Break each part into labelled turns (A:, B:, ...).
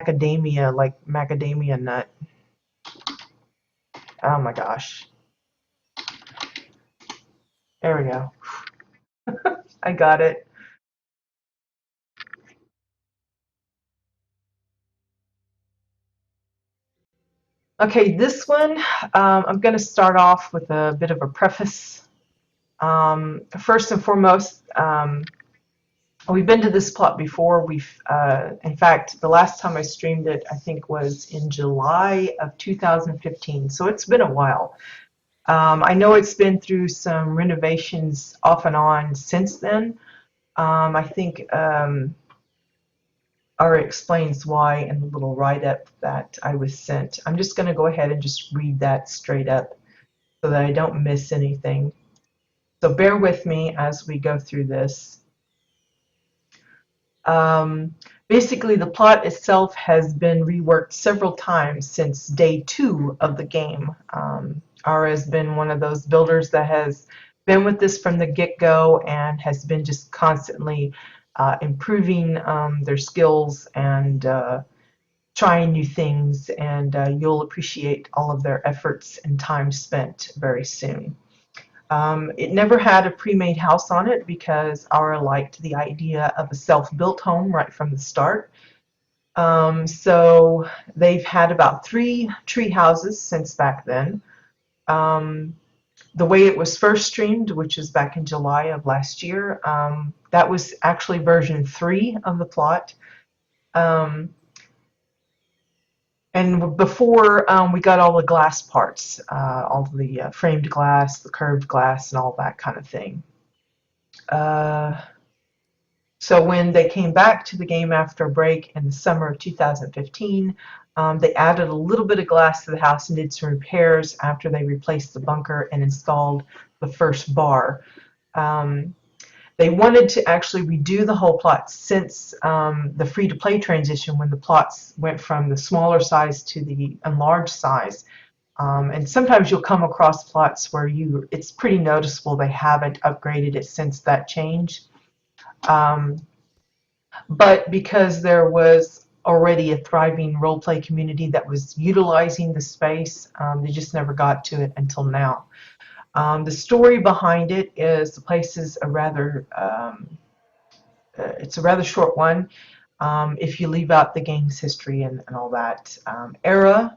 A: macadamia, like macadamia nut. Oh my gosh. There we go. I got it. Okay, this one, I'm going to start off with a bit of a preface. First and foremost, we've been to this plot before. In fact, the last time I streamed it, I think was in July of 2015. So it's been a while. I know it's been through some renovations off and on since then. I think Ara explains why in the little write-up that I was sent. I'm just going to go ahead and just read that straight up so that I don't miss anything. So bear with me as we go through this. Basically, the plot itself has been reworked several times since day 2 of the game. Ara has been one of those builders that has been with this from the get-go and has been just constantly improving their skills and trying new things, and you'll appreciate all of their efforts and time spent very soon. It never had a pre-made house on it because Aura liked the idea of a self-built home right from the start. So they've had about 3 tree houses since back then. The way it was first streamed, which is back in July of last year, that was actually version 3 of the plot. And before we got all the glass parts, all the framed glass, the curved glass, and all that kind of thing. So when they came back to the game after a break in the summer of 2015, they added a little bit of glass to the house and did some repairs after they replaced the bunker and installed the first bar. They wanted to actually redo the whole plot since the free-to-play transition, when the plots went from the smaller size to the enlarged size. And sometimes you'll come across plots where it's pretty noticeable they haven't upgraded it since that change. But because there was already a thriving roleplay community that was utilizing the space, they just never got to it until now. The story behind it is the place is it's a rather short one if you leave out the game's history and all that. Era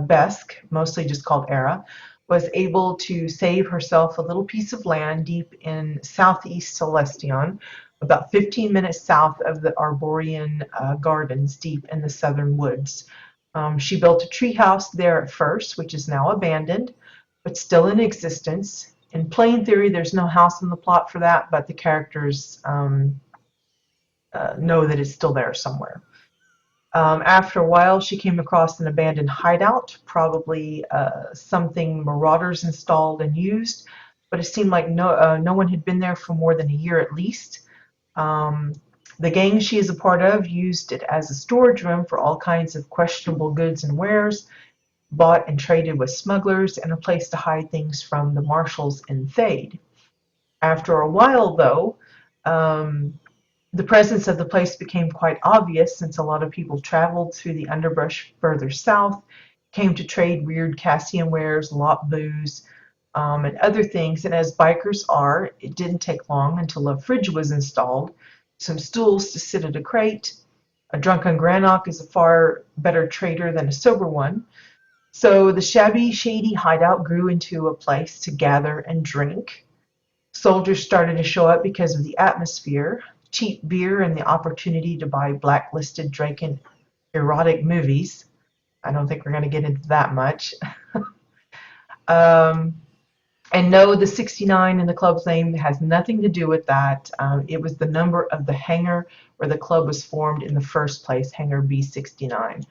A: Besk, mostly just called Era, was able to save herself a little piece of land deep in southeast Celestion, about 15 minutes south of the Arborean Gardens, deep in the southern woods. She built a tree house there at first, which is now abandoned, but still in existence. In plain theory, there's no house in the plot for that, but the characters know that it's still there somewhere. After a while, she came across an abandoned hideout, probably something marauders installed and used, but it seemed like no one had been there for more than a year at least. The gang she is a part of used it as a storage room for all kinds of questionable goods and wares, bought and traded with smugglers, and a place to hide things from the marshals in Thade. After a while, though, the presence of the place became quite obvious since a lot of people traveled through the underbrush further south, came to trade weird Cassian wares, lot booze, and other things. And as bikers are, it didn't take long until a fridge was installed, some stools to sit at a crate. A drunken Grannock is a far better trader than a sober one. So the shabby, shady hideout grew into a place to gather and drink. Soldiers started to show up because of the atmosphere, cheap beer, and the opportunity to buy blacklisted Draken erotic movies. I don't think we're going to get into that much. And no, the 69 in the club's name has nothing to do with that. It was the number of the hangar where the club was formed in the first place, hangar B69.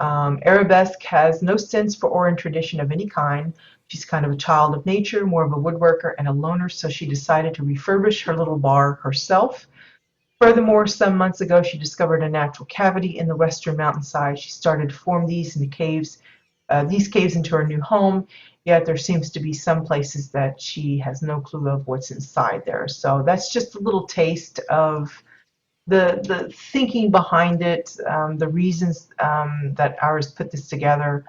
A: Arabesque has no sense for or tradition of any kind. She's kind of a child of nature, more of a woodworker and a loner, so she decided to refurbish her little bar herself. Furthermore, some months ago, she discovered a natural cavity in the western mountainside. She started to form these caves into her new home, yet there seems to be some places that she has no clue of what's inside there. So that's just a little taste of the thinking behind it, the reasons that ours put this together,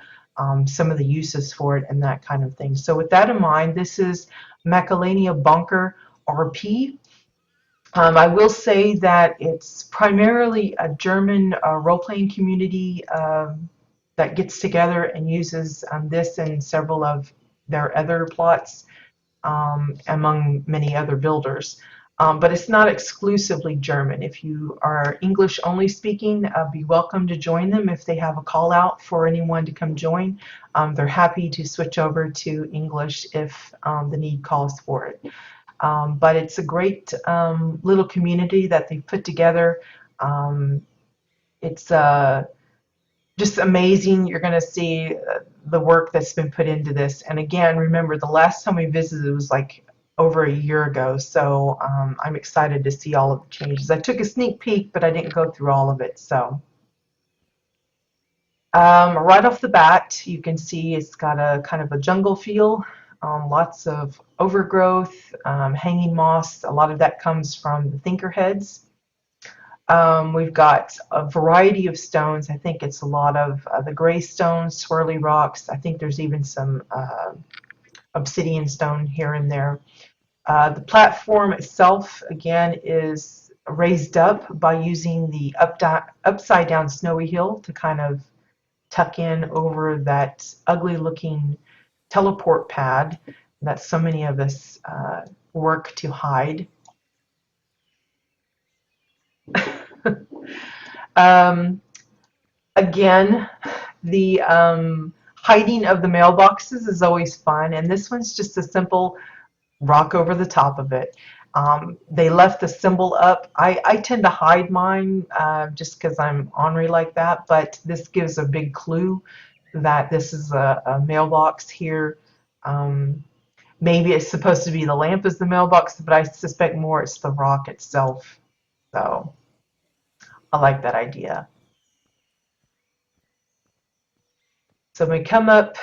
A: some of the uses for it, and that kind of thing. So with that in mind, this is Macalania Bunker RP. I will say that it's primarily a German role-playing community that gets together and uses this and several of their other plots, among many other builders. But it's not exclusively German. If you are English only speaking, be welcome to join them. If they have a call out for anyone to come join, they're happy to switch over to English if the need calls for it. But it's a great little community that they've put together. It's just amazing. You're going to see the work that's been put into this. And again, remember, the last time we visited was like over a year ago. So I'm excited to see all of the changes. I took a sneak peek, but I didn't go through all of it. So right off the bat, you can see it's got a kind of a jungle feel. Lots of overgrowth, hanging moss. A lot of that comes from the thinkerheads. We've got a variety of stones. I think it's a lot of the gray stones, swirly rocks. I think there's even some obsidian stone here and there. The platform itself, again, is raised up by using the upside down snowy hill to kind of tuck in over that ugly looking teleport pad that so many of us work to hide. Again, the hiding of the mailboxes is always fun, and this one's just a simple rock over the top of it. They left the symbol up. I tend to hide mine just because I'm ornery like that, but this gives a big clue that this is a mailbox here. Maybe it's supposed to be the lamp is the mailbox, but I suspect more it's the rock itself. So I like that idea. So we come up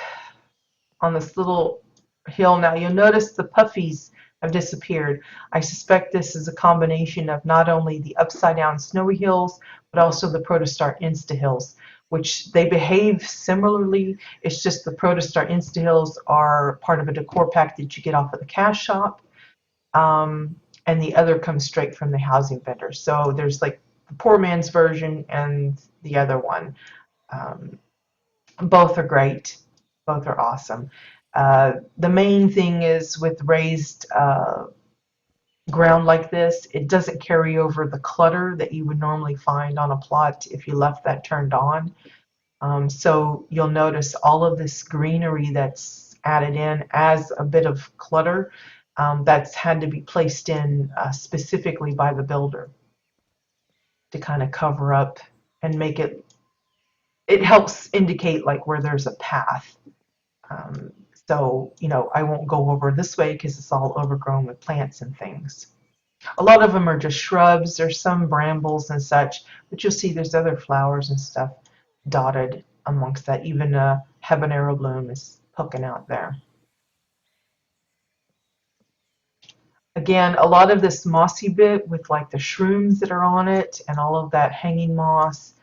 A: on this little hill now. You'll notice the puffies have disappeared. I suspect this is a combination of not only the upside down snowy hills, but also the Protostar Insta hills, which they behave similarly. It's just the Protostar Insta hills are part of a decor pack that you get off of the cash shop, and the other comes straight from the housing vendor. So there's like the poor man's version and the other one. Both are great. Both are awesome. The main thing is with raised ground like this, it doesn't carry over the clutter that you would normally find on a plot if you left that turned on. So you'll notice all of this greenery that's added in as a bit of clutter that's had to be placed in specifically by the builder to kind of cover up and make it, it helps indicate like where there's a path. So, you know, I won't go over this way because it's all overgrown with plants and things. A lot of them are just shrubs. There's some brambles and such, but you'll see there's other flowers and stuff dotted amongst that. Even a habanero bloom is poking out there. Again, a lot of this mossy bit with like the shrooms that are on it and all of that hanging moss,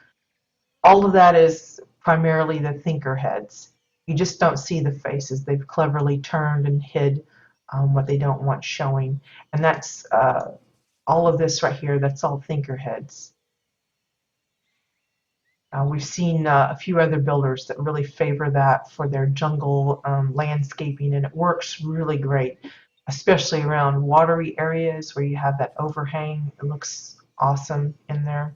A: all of that is primarily the thinker heads. You just don't see the faces. They've cleverly turned and hid what they don't want showing. And that's all of this right here. That's all thinker heads. We've seen a few other builders that really favor that for their jungle landscaping, and it works really great, especially around watery areas where you have that overhang. It looks awesome in there.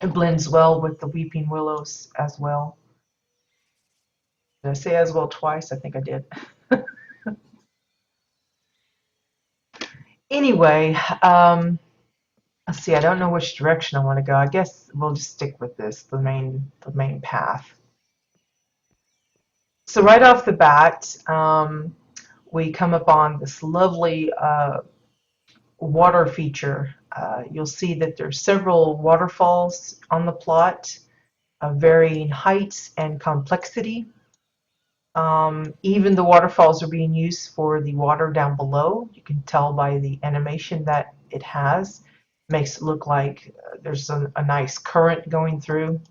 A: It blends well with the weeping willows as well. Did I say as well twice? I think I did. Anyway, let's see. I don't know which direction I want to go. I guess we'll just stick with this, the main path. So right off the bat, we come upon this lovely water feature. You'll see that there's several waterfalls on the plot of varying heights and complexity. Even the waterfalls are being used for the water down below. You can tell by the animation that it has. Makes it look like there's a nice current going through.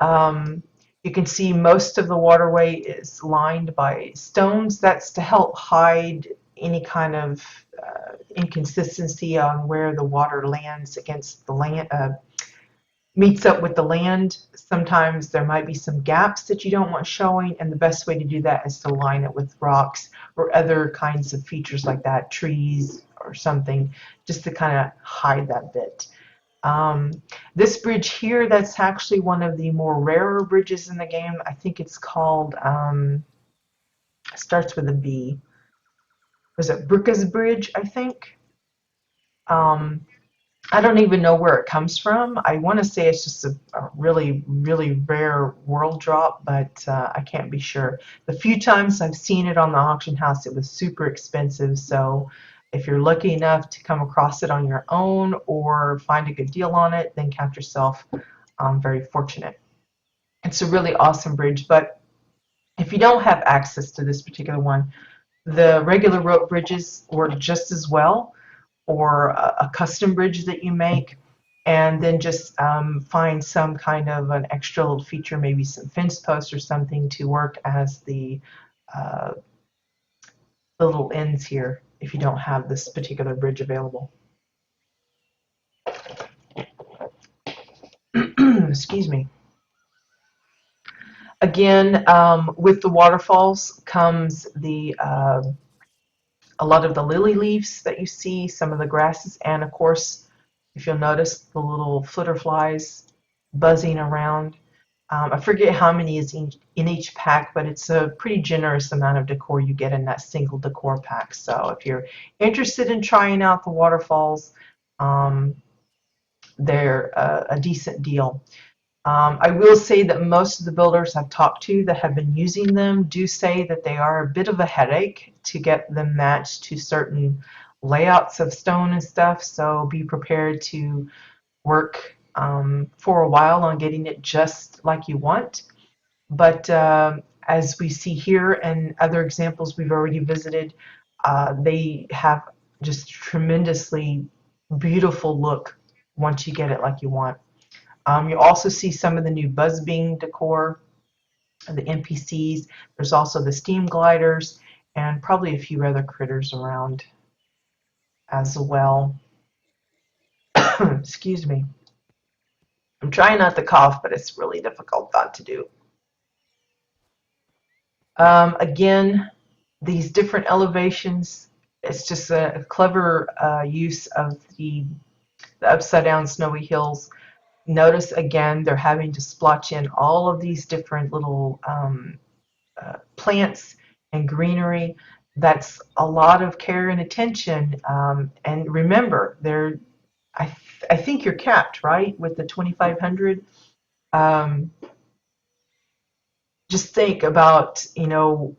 A: Um, you can see most of the waterway is lined by stones. That's to help hide any kind of inconsistency on where the water lands against the land, meets up with the land. Sometimes there might be some gaps that you don't want showing, and the best way to do that is to line it with rocks or other kinds of features like that, trees or something, just to kind of hide that bit. Um, this bridge here, that's actually one of the more rarer bridges in the game. I think it's called, starts with a B. Was it Brooka's Bridge, I think? Um, I don't even know where it comes from. I want to say it's just a really, really rare world drop, but I can't be sure. The few times I've seen it on the auction house, it was super expensive. So if you're lucky enough to come across it on your own or find a good deal on it, then count yourself very fortunate. It's a really awesome bridge, but if you don't have access to this particular one, the regular rope bridges work just as well, or a custom bridge that you make, and then just find some kind of an extra little feature, maybe some fence posts or something to work as uh, the little ends here if you don't have this particular bridge available. Excuse me. Again, with the waterfalls comes a lot of the lily leaves that you see, some of the grasses, and of course, if you'll notice, the little flitter flies buzzing around. I forget how many is in each pack, but it's a pretty generous amount of decor you get in that single decor pack. So if you're interested in trying out the waterfalls, um, they're a decent deal. I will say that most of the builders I've talked to that have been using them do say that they are a bit of a headache to get them matched to certain layouts of stone and stuff. So be prepared to work for a while on getting it just like you want. But as we see here and other examples we've already visited, they have just tremendously beautiful look once you get it like you want. You'll also see some of the new Buzzbing decor, the NPCs. There's also the steam gliders and probably a few other critters around as well. Excuse me. I'm trying not to cough, but it's really difficult not to do. Again, these different elevations, it's just a clever use of the upside down snowy hills. Notice again, they're having to splotch in all of these different little plants and greenery. That's a lot of care and attention. And remember, I think you're capped, right, with the 2,500. Um, just think about,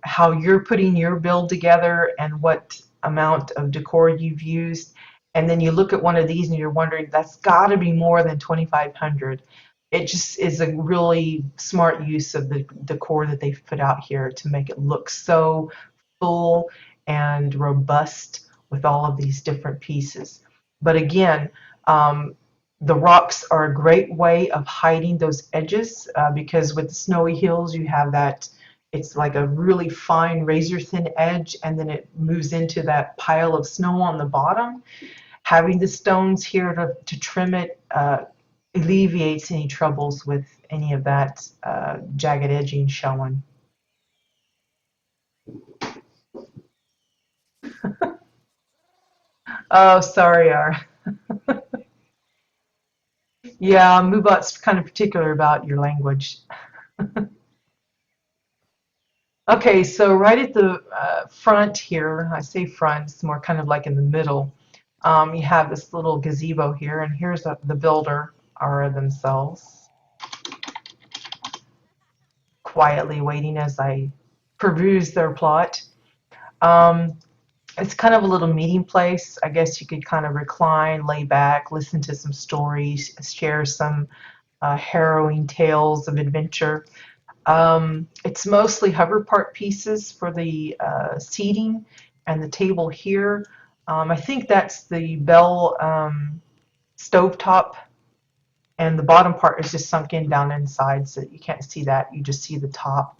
A: how you're putting your build together and what amount of decor you've used. And then you look at one of these and you're wondering, that's got to be more than 2,500. It just is a really smart use of the decor that they've put out here to make it look so full and robust with all of these different pieces. But again, the rocks are a great way of hiding those edges because with the snowy hills you have that, it's like a really fine razor thin edge and then it moves into that pile of snow on the bottom. Having the stones here to trim it alleviates any troubles with any of that jagged edging showing. Oh, sorry, R. Yeah, Moobot's kind of particular about your language. Okay, so right at the front here, I say front, it's more kind of like in the middle, you have this little gazebo here, and here's the builder, Ara themselves, quietly waiting as I peruse their plot. Um, it's kind of a little meeting place. I guess you could kind of recline, lay back, listen to some stories, share some harrowing tales of adventure. It's mostly hover part pieces for the seating and the table here. I think that's the bell stovetop, and the bottom part is just sunk in down inside, so you can't see that. You just see the top.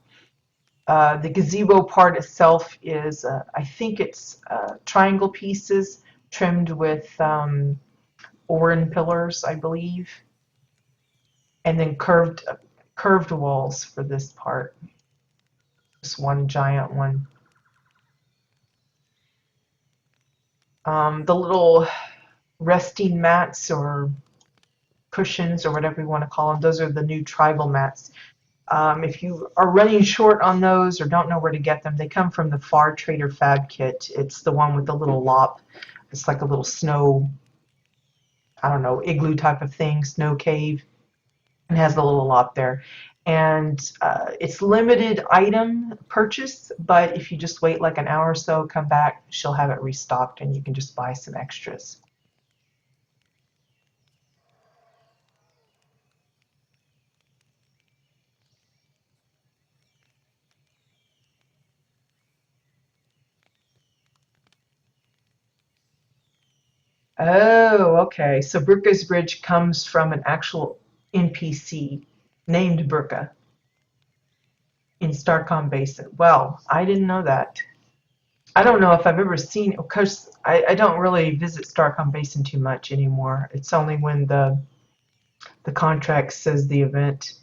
A: The gazebo part itself is, I think it's triangle pieces trimmed with Oran pillars, I believe, and then curved walls for this part. Just one giant one. The little resting mats or cushions or whatever you want to call them, those are the new tribal mats. If you are running short on those or don't know where to get them, they come from the Far Trader Fab Kit. It's the one with the little lop. It's like a little snow, I don't know, igloo type of thing, snow cave. It has the little lop there. And it's limited item purchase, but if you just wait like an hour or so, come back, she'll have it restocked and you can just buy some extras. Oh, okay. So Brooka's Bridge comes from an actual NPC named Brooka in Starcom Basin. Well, I didn't know that. I don't know if I've ever seen, because I don't really visit Starcom Basin too much anymore. It's only when the contract says the event.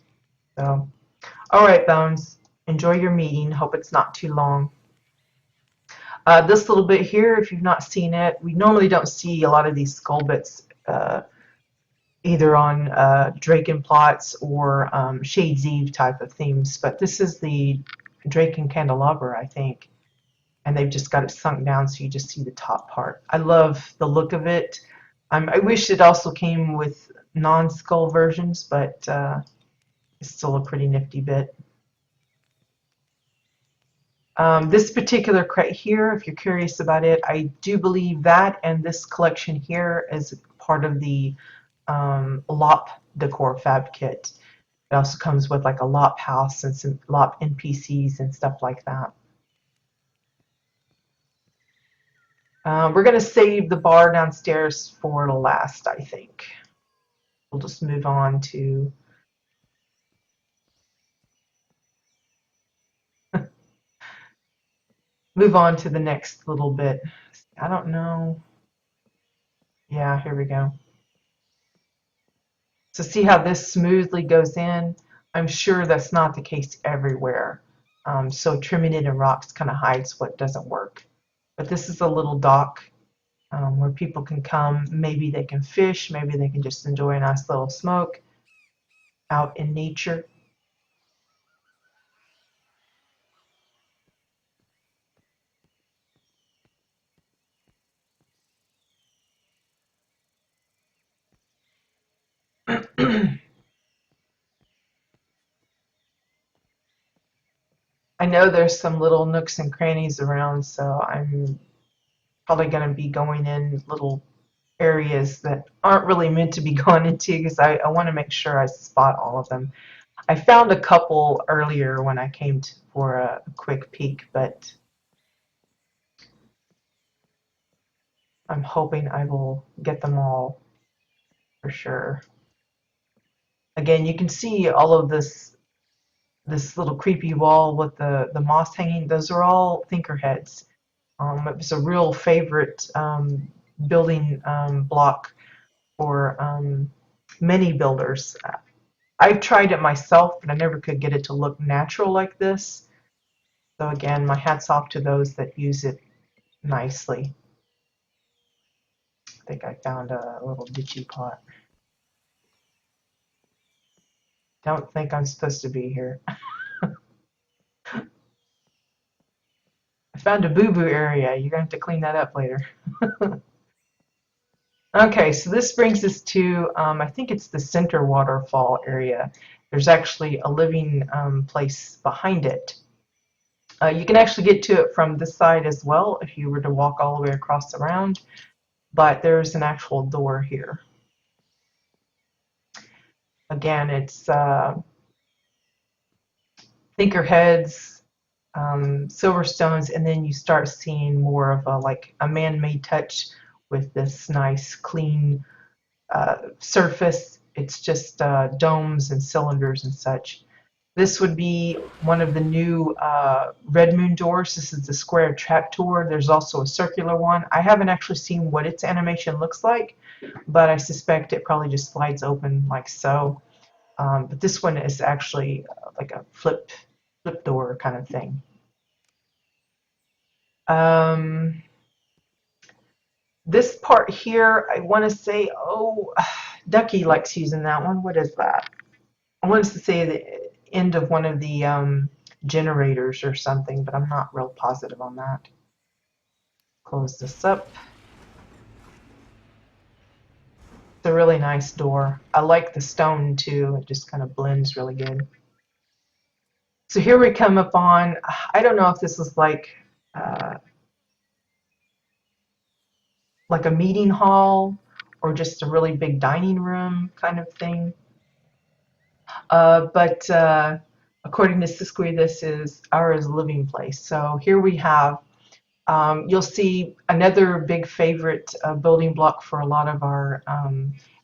A: So, all right, Bones. Enjoy your meeting. Hope it's not too long. This little bit here, if you've not seen it, we normally don't see a lot of these skull bits either on Draken plots or Shades Eve type of themes, but this is the Draken candelabra, I think, and they've just got it sunk down so you just see the top part. I love the look of it. I wish it also came with non-skull versions, but it's still a pretty nifty bit. This particular crate here, if you're curious about it, I do believe that and this collection here is part of the LOP decor fab kit. It also comes with like a LOP house and some LOP NPCs and stuff like that. We're going to save the bar downstairs for last, I think. We'll just move on to the next little bit. I don't know. Yeah, here we go. So see how this smoothly goes in? I'm sure that's not the case everywhere. So trimming it in rocks kind of hides what doesn't work. But this is a little dock where people can come. Maybe they can fish. Maybe they can just enjoy a nice little smoke out in nature. I know there's some little nooks and crannies around, so I'm probably going to be going in little areas that aren't really meant to be gone into because I want to make sure I spot all of them. I found a couple earlier when I came for a quick peek, but I'm hoping I will get them all for sure. Again, you can see all of this little creepy wall with the moss hanging. Those are all thinker heads. It was a real favorite building block for many builders. I've tried it myself, but I never could get it to look natural like this. So again, my hat's off to those that use it nicely. I think I found a little ditchy pot. Don't think I'm supposed to be here. I found a boo-boo area. You're going to have to clean that up later. Okay, so this brings us to, I think it's the center waterfall area. There's actually a living place behind it. You can actually get to it from this side as well if you were to walk all the way across around, but there's an actual door here. Again, it's thinker heads, silver stones, and then you start seeing more of a like a man-made touch with this nice clean surface. It's just domes and cylinders and such. This would be one of the new Red Moon doors. This is the square trapdoor. There's also a circular one. I haven't actually seen what its animation looks like, but I suspect it probably just slides open like so. But this one is actually like a flip door kind of thing. Um, this part here, I want to say, oh, Ducky likes using that one. What is that? I wanted to say the end of one of the generators or something, but I'm not real positive on that. Close this up. It's a really nice door. I like the stone too. It just kind of blends really good. So here we come upon, I don't know if this is uh, like a meeting hall or just a really big dining room kind of thing. But according to Siskwe, this is our living place. So here we have, you'll see another big favorite building block for a lot of our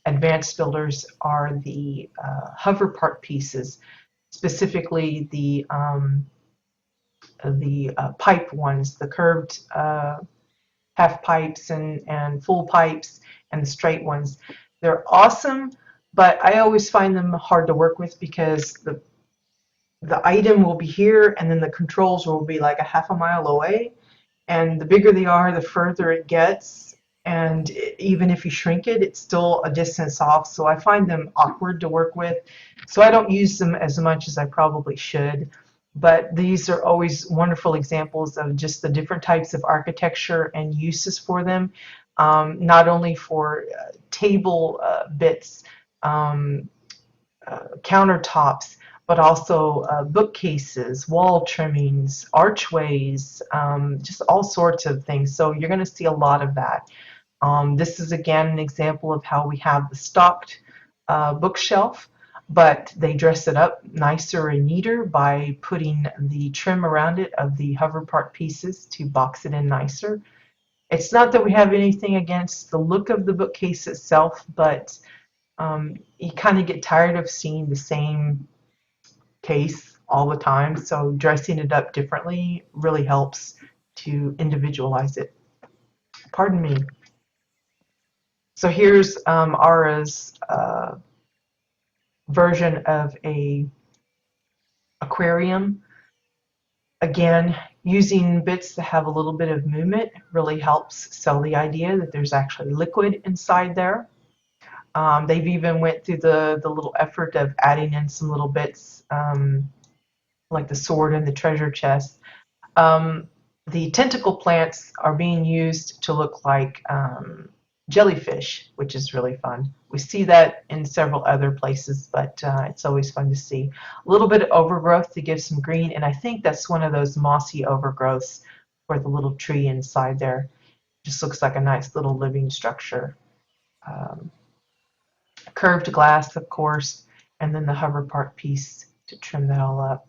A: advanced builders are the hover part pieces, specifically the pipe ones, the curved half pipes and full pipes and the straight ones. They're awesome, but I always find them hard to work with because the item will be here and then the controls will be like a half a mile away, and the bigger they are, the further it gets, and even if you shrink it, it's still a distance off, so I find them awkward to work with, so I don't use them as much as I probably should. But these are always wonderful examples of just the different types of architecture and uses for them, not only for table bits, um, countertops, but also bookcases, wall trimmings, archways, just all sorts of things. So you're going to see a lot of that. This is again an example of how we have the stocked bookshelf, but they dress it up nicer and neater by putting the trim around it of the hover part pieces to box it in nicer. It's not that we have anything against the look of the bookcase itself, but you kind of get tired of seeing the same case all the time, so dressing it up differently really helps to individualize it. Pardon me. So here's Ara's version of a aquarium. Again, using bits that have a little bit of movement really helps sell the idea that there's actually liquid inside there. They've even went through the little effort of adding in some little bits like the sword and the treasure chest. Um, the tentacle plants are being used to look like jellyfish, which is really fun. We see that in several other places, but it's always fun to see. A little bit of overgrowth to give some green, and I think that's one of those mossy overgrowths for the little tree inside there. Just looks like a nice little living structure. Um, Curved glass, of course, and then the hover part piece to trim that all up.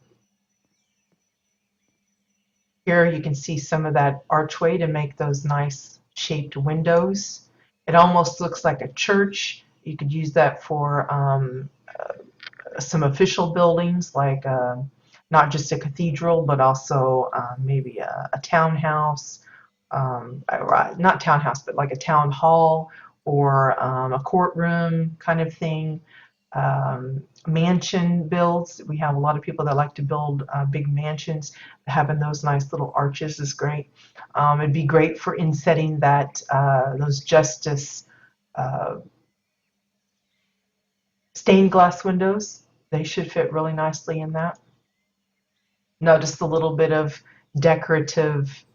A: Here you can see some of that archway to make those nice shaped windows. It almost looks like a church. You could use that for some official buildings, like not just a cathedral, but also maybe a townhouse, not townhouse, but like a town hall or a courtroom kind of thing. Mansion builds. We have a lot of people that like to build big mansions. Having those nice little arches is great. It'd be great for insetting that those justice uh, stained glass windows. They should fit really nicely in that. Notice the little bit of decorative,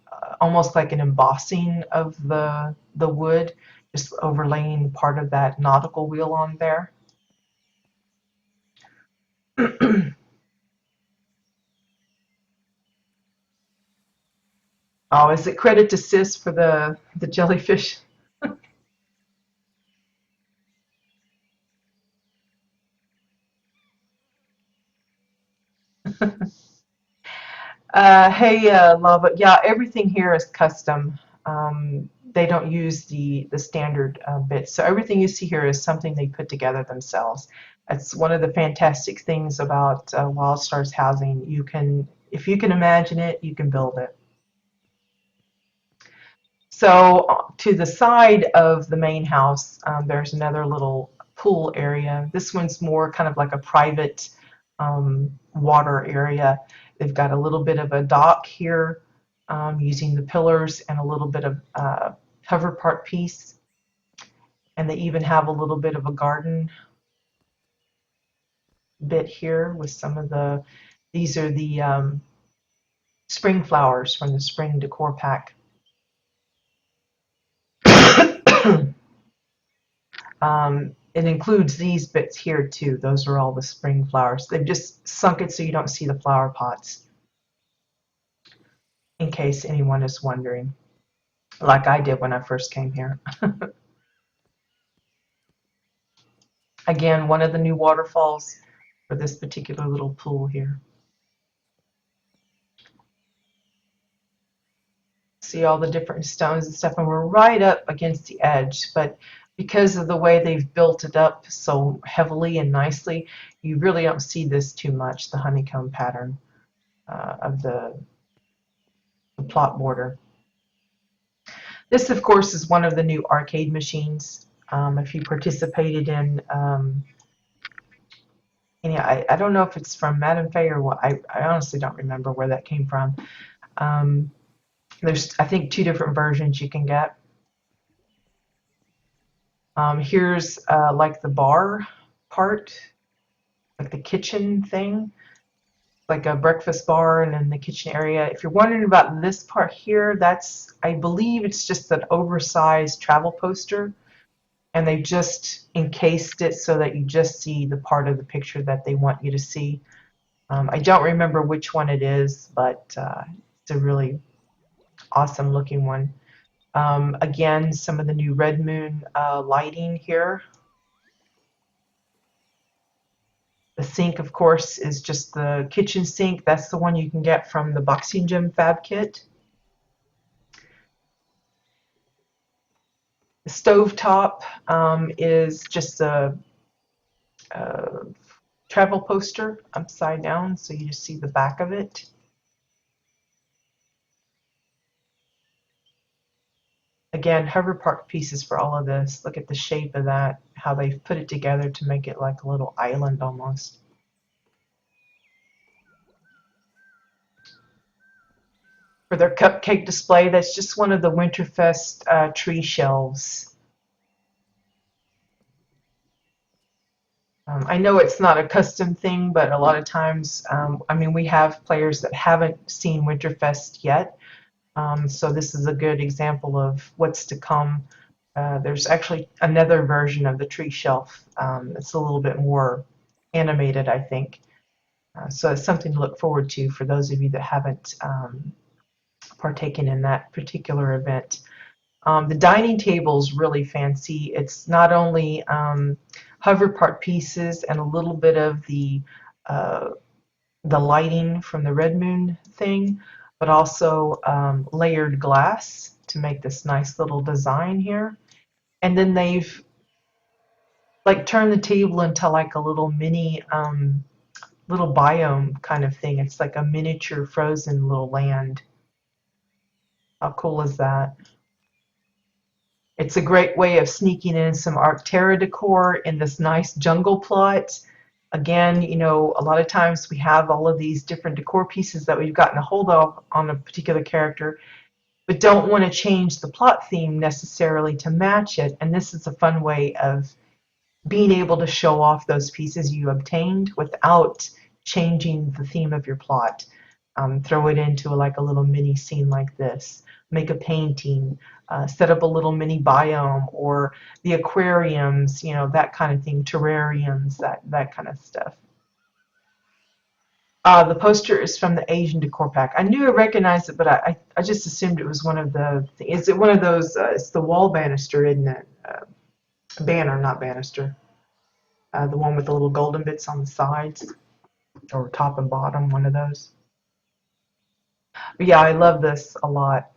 A: almost like an embossing of the wood, just overlaying part of that nautical wheel on there. Oh, is it credit to Sis for the jellyfish? Hey, Lava. Yeah, everything here is custom. They don't use the standard bits, so everything you see here is something they put together themselves. That's one of the fantastic things about WildStar's housing. You can, if you can imagine it, you can build it. So to the side of the main house, there's another little pool area. This one's more kind of like a private water area. They've got a little bit of a dock here using the pillars and a little bit of cover part piece. And they even have a little bit of a garden bit here with some of the, these are the spring flowers from the spring decor pack. It includes these bits here too. Those are all the spring flowers. They've just sunk it so you don't see the flower pots, in case anyone is wondering, like I did when I first came here. Again, one of the new waterfalls for this particular little pool here. See all the different stones and stuff, and we're right up against the edge, but because of the way they've built it up so heavily and nicely, you really don't see this too much, the honeycomb pattern of the plot border. This, of course, is one of the new arcade machines. If you participated in, I don't know if it's from Madame Faye or what. I honestly don't remember where that came from. There's, I think, 2 different versions you can get. Here's like the bar part, like the kitchen thing, like a breakfast bar and then the kitchen area. If you're wondering about this part here, that's, I believe it's just an oversized travel poster, and they just encased it so that you just see the part of the picture that they want you to see. I don't remember which one it is, but it's a really awesome looking one. Again, some of the new Red Moon lighting here. The sink, of course, is just the kitchen sink. That's the one you can get from the Boxing Gym Fab Kit. The stovetop is just a travel poster upside down, so you just see the back of it. Again, hover park pieces for all of this. Look at the shape of that, how they've put it together to make it like a little island almost. For their cupcake display, that's just one of the Winterfest tree shelves. I know it's not a custom thing, but a lot of times, I mean, we have players that haven't seen Winterfest yet, so this is a good example of what's to come. There's actually another version of the tree shelf. It's a little bit more animated, I think. So it's something to look forward to for those of you that haven't partaken in that particular event. The dining table is really fancy. It's not only hover part pieces and a little bit of the lighting from the Red Moon thing, but also layered glass to make this nice little design here. And then they've like turned the table into like a little mini little biome kind of thing. It's like a miniature frozen little land. How cool is that? It's a great way of sneaking in some Arctera decor in this nice jungle plot. Again, you know, a lot of times we have all of these different decor pieces that we've gotten a hold of on a particular character, but don't want to change the plot theme necessarily to match it. And this is a fun way of being able to show off those pieces you obtained without changing the theme of your plot. Throw it into like a little mini scene like this. Make a painting, set up a little mini biome, or the aquariums, you know, that kind of thing, terrariums, that kind of stuff. The poster is from the Asian decor pack. I knew I recognized it, but I just assumed it was one of the. Is it one of those? It's the wall banister, isn't it? Banner, not banister. The one with the little golden bits on the sides, or top and bottom, one of those. But yeah, I love this a lot.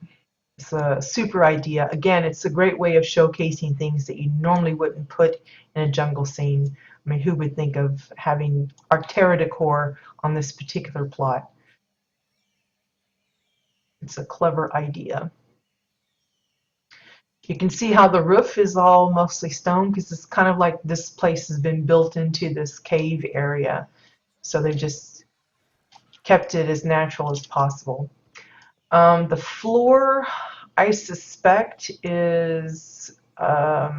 A: It's a super idea. Again, it's a great way of showcasing things that you normally wouldn't put in a jungle scene. I mean, who would think of having Arctera decor on this particular plot? It's a clever idea. You can see how the roof is all mostly stone because it's kind of like this place has been built into this cave area. So they've just kept it as natural as possible. The floor, I suspect, is that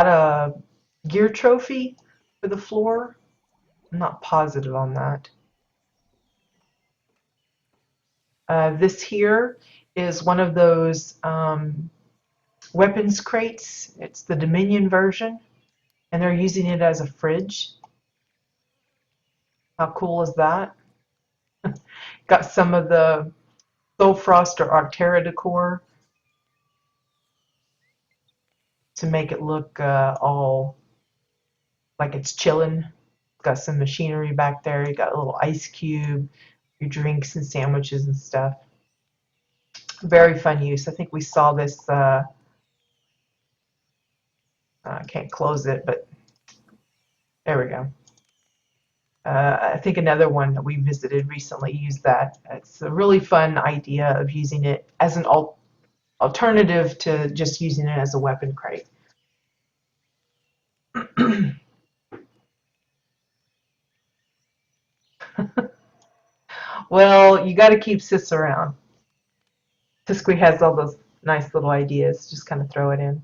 A: a gear trophy for the floor? I'm not positive on that. This here is one of those weapons crates. It's the Dominion version, and they're using it as a fridge. How cool is that? Got some of the Frost or Arctera decor to make it look all like it's chilling. Got some machinery back there. You got a little ice cube, your drinks and sandwiches and stuff. Very fun use. I think we saw this. I can't close it, but there we go. I think another one that we visited recently used that. It's a really fun idea of using it as an alternative to just using it as a weapon crate. Well, you got to keep Sis around. Siskwe has all those nice little ideas. Just kind of throw it in.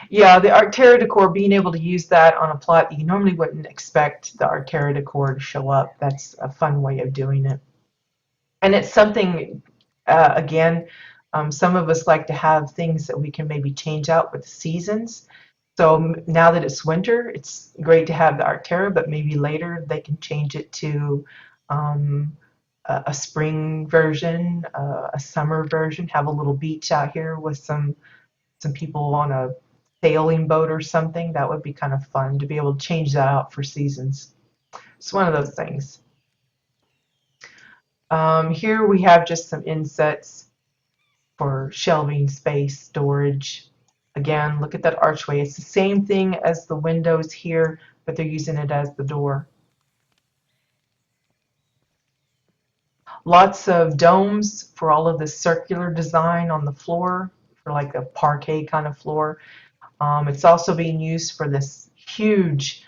A: Yeah, the Arctera decor, being able to use that on a plot that you normally wouldn't expect the Arctera decor to show up. That's a fun way of doing it. And it's something, again, some of us like to have things that we can maybe change out with the seasons. So now that it's winter, it's great to have the Arctera, but maybe later they can change it to um, a spring version, a summer version, have a little beach out here with some people on a sailing boat or something. That would be kind of fun to be able to change that out for seasons. It's one of those things. Here we have just some insets for shelving space, storage. Again, look at that archway. It's the same thing as the windows here, but they're using it as the door. Lots of domes for all of this circular design on the floor, for like a parquet kind of floor. It's also being used for this huge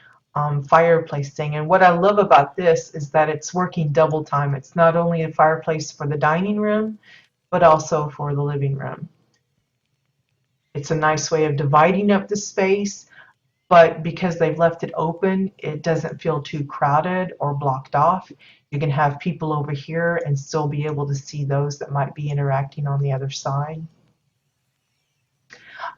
A: fireplace thing. And what I love about this is that it's working double time. It's not only a fireplace for the dining room, but also for the living room. It's a nice way of dividing up the space, but because they've left it open, it doesn't feel too crowded or blocked off. You can have people over here and still be able to see those that might be interacting on the other side.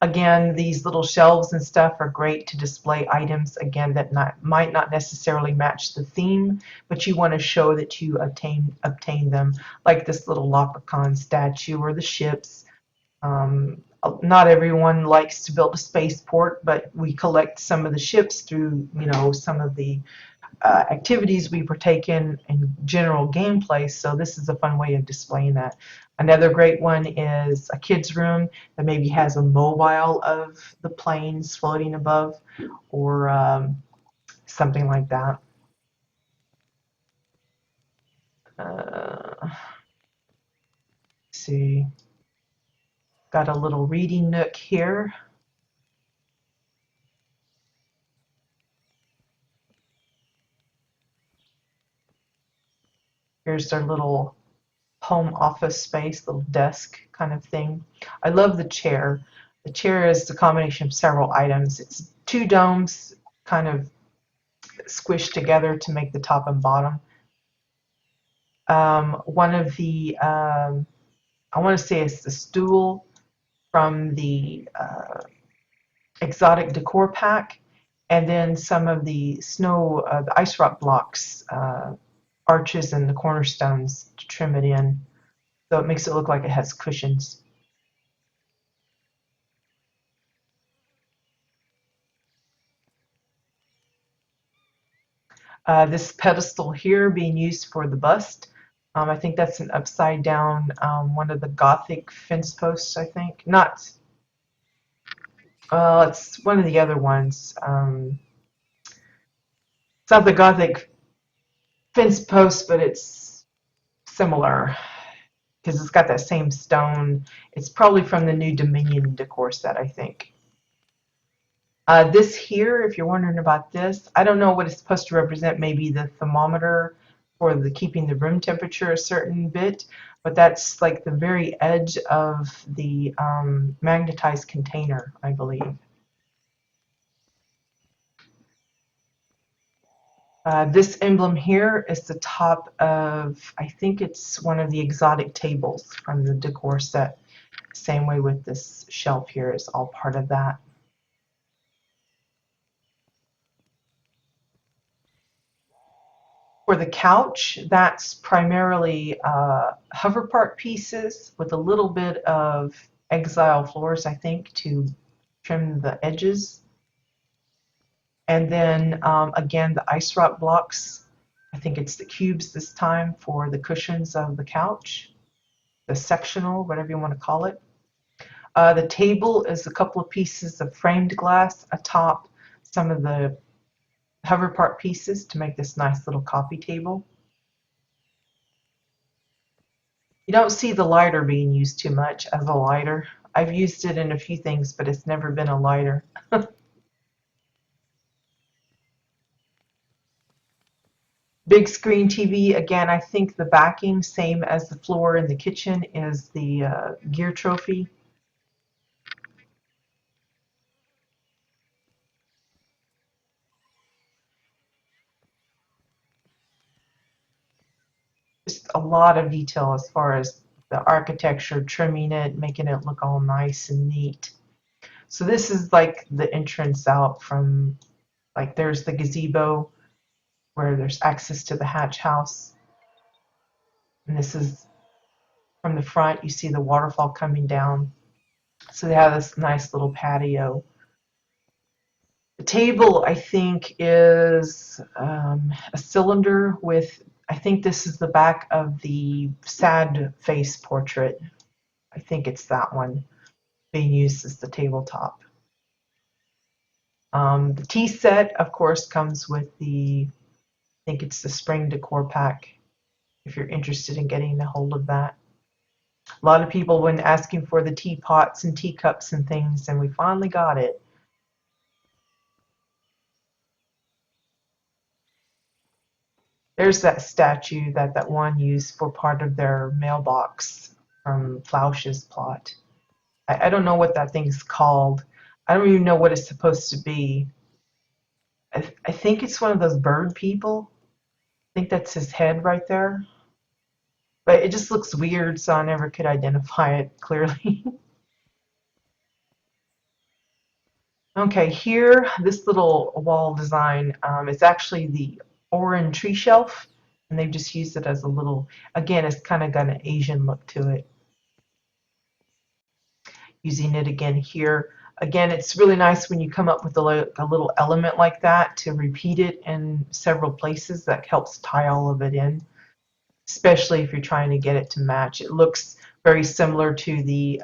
A: Again, these little shelves and stuff are great to display items, again, that might not necessarily match the theme, but you want to show that you obtain them, like this little leprechaun statue or the ships. Not everyone likes to build a spaceport, but we collect some of the ships through, some of the activities we partake in general gameplay, so this is a fun way of displaying that. Another great one is a kid's room that maybe has a mobile of the planes floating above, or something like that. Let's see, got a little reading nook here. Here's their little home office space, little desk kind of thing. I love the chair. The chair is the combination of several items. It's two domes kind of squished together to make the top and bottom. One of the, I want to say it's the stool from the exotic decor pack, and then some of the snow, the ice rock blocks, arches and the cornerstones to trim it in. So it makes it look like it has cushions. This pedestal here being used for the bust. I think that's an upside down one of the Gothic fence posts, I think. Not, it's one of the other ones. It's not the Gothic fence post, but it's similar because it's got that same stone. It's probably from the new Dominion decor set, I think. This here, if you're wondering about this, I don't know what it's supposed to represent. Maybe the thermometer for the keeping the room temperature a certain bit, but that's like the very edge of the magnetized container, I believe. This emblem here is the top of, I think it's one of the exotic tables from the decor set. Same way with this shelf here is all part of that. For the couch, that's primarily hover part pieces with a little bit of exile floors, I think, to trim the edges. And then again, the ice rock blocks. I think it's the cubes this time for the cushions of the couch, the sectional, whatever you want to call it. The table is a couple of pieces of framed glass atop some of the hover part pieces to make this nice little coffee table. You don't see the lighter being used too much as a lighter. I've used it in a few things, but it's never been a lighter. Big screen TV, again, I think the backing, same as the floor in the kitchen, is the gear trophy. Just a lot of detail as far as the architecture, trimming it, making it look all nice and neat. So this is like the entrance out from, like there's the gazebo where there's access to the hatch house. And this is from the front, you see the waterfall coming down. So they have this nice little patio. The table, I think, is a cylinder with, I think this is the back of the sad face portrait. I think it's that one being used as the tabletop. The tea set, of course, comes with the, I think it's the spring decor pack, if you're interested in getting a hold of that. A lot of people went asking for the teapots and teacups and things, and we finally got it. There's that statue that one used for part of their mailbox from Flausch's plot. I don't know what that thing's called. I don't even know what it's supposed to be. I think it's one of those bird people. I think that's his head right there. But it just looks weird, so I never could identify it clearly. Okay, here, this little wall design is actually the Oran tree shelf, and they've just used it as a little, again, it's kind of got an Asian look to it. Using it again here. Again, it's really nice when you come up with a little element like that to repeat it in several places. That helps tie all of it in, especially if you're trying to get it to match. It looks very similar to the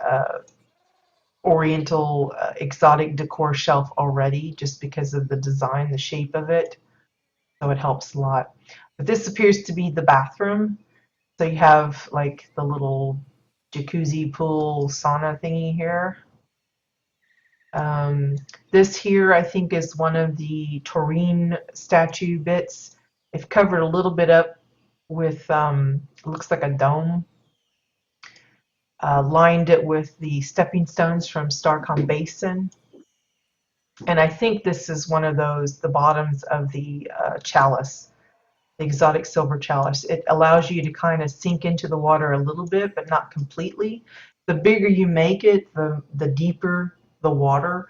A: Oriental exotic decor shelf already, just because of the design, the shape of it. So it helps a lot. But this appears to be the bathroom. So you have like the little jacuzzi pool sauna thingy here. This here I think is one of the Taurine statue bits. They've covered a little bit up with, looks like a dome. Lined it with the stepping stones from Starcom Basin. And I think this is one of those, the bottoms of the chalice, the exotic silver chalice. It allows you to kind of sink into the water a little bit, but not completely. The bigger you make it, the deeper the water.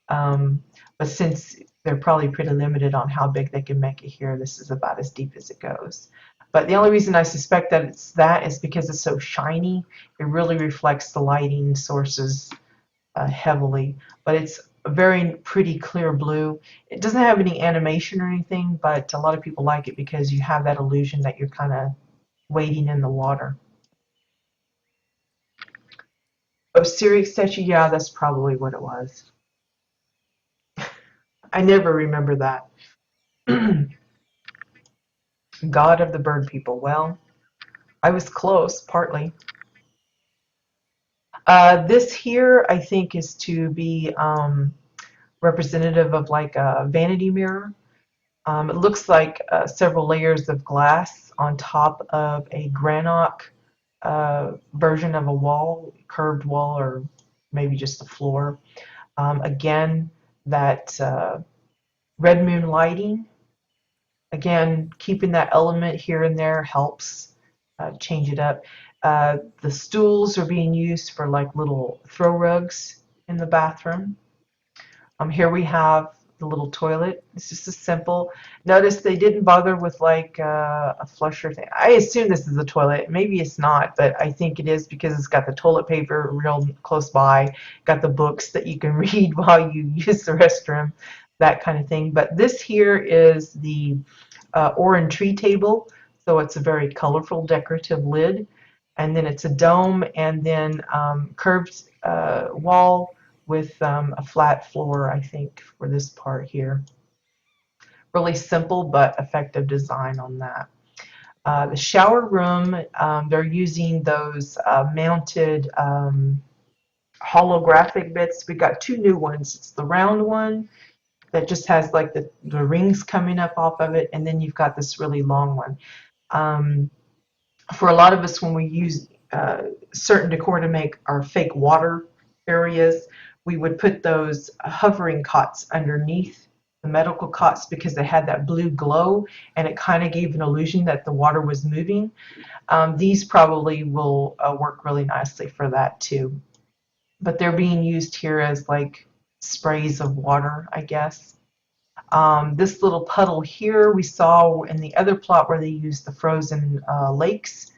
A: But since they're probably pretty limited on how big they can make it here, this is about as deep as it goes. But the only reason I suspect that it's that is because it's so shiny. It really reflects the lighting sources heavily. But it's a very pretty clear blue. It doesn't have any animation or anything, but a lot of people like it because you have that illusion that you're kind of wading in the water. Osiris statue, yeah, that's probably what it was. I never remember that. God of the bird people. Well, I was close, partly. This here, I think, is to be representative of like a vanity mirror. It looks like several layers of glass on top of a granite version of a wall, curved wall, or maybe just the floor. Again, that red moon lighting. Again, keeping that element here and there helps change it up. The stools are being used for like little throw rugs in the bathroom. Here we have the little toilet. It's just a simple. Notice they didn't bother with like a flusher thing. I assume this is a toilet. Maybe it's not, but I think it is because it's got the toilet paper real close by, got the books that you can read while you use the restroom, that kind of thing. But this here is the Oran tree table. So it's a very colorful decorative lid. And then it's a dome and then curved wall with a flat floor, I think, for this part here. Really simple but effective design on that. The shower room, they're using those mounted holographic bits. We got two new ones. It's the round one that just has like the rings coming up off of it, and then you've got this really long one. For a lot of us, when we use certain decor to make our fake water areas, we would put those hovering cots underneath the medical cots because they had that blue glow and it kind of gave an illusion that the water was moving. These probably will work really nicely for that too. But they're being used here as like sprays of water, I guess. This little puddle here we saw in the other plot where they used the frozen lakes.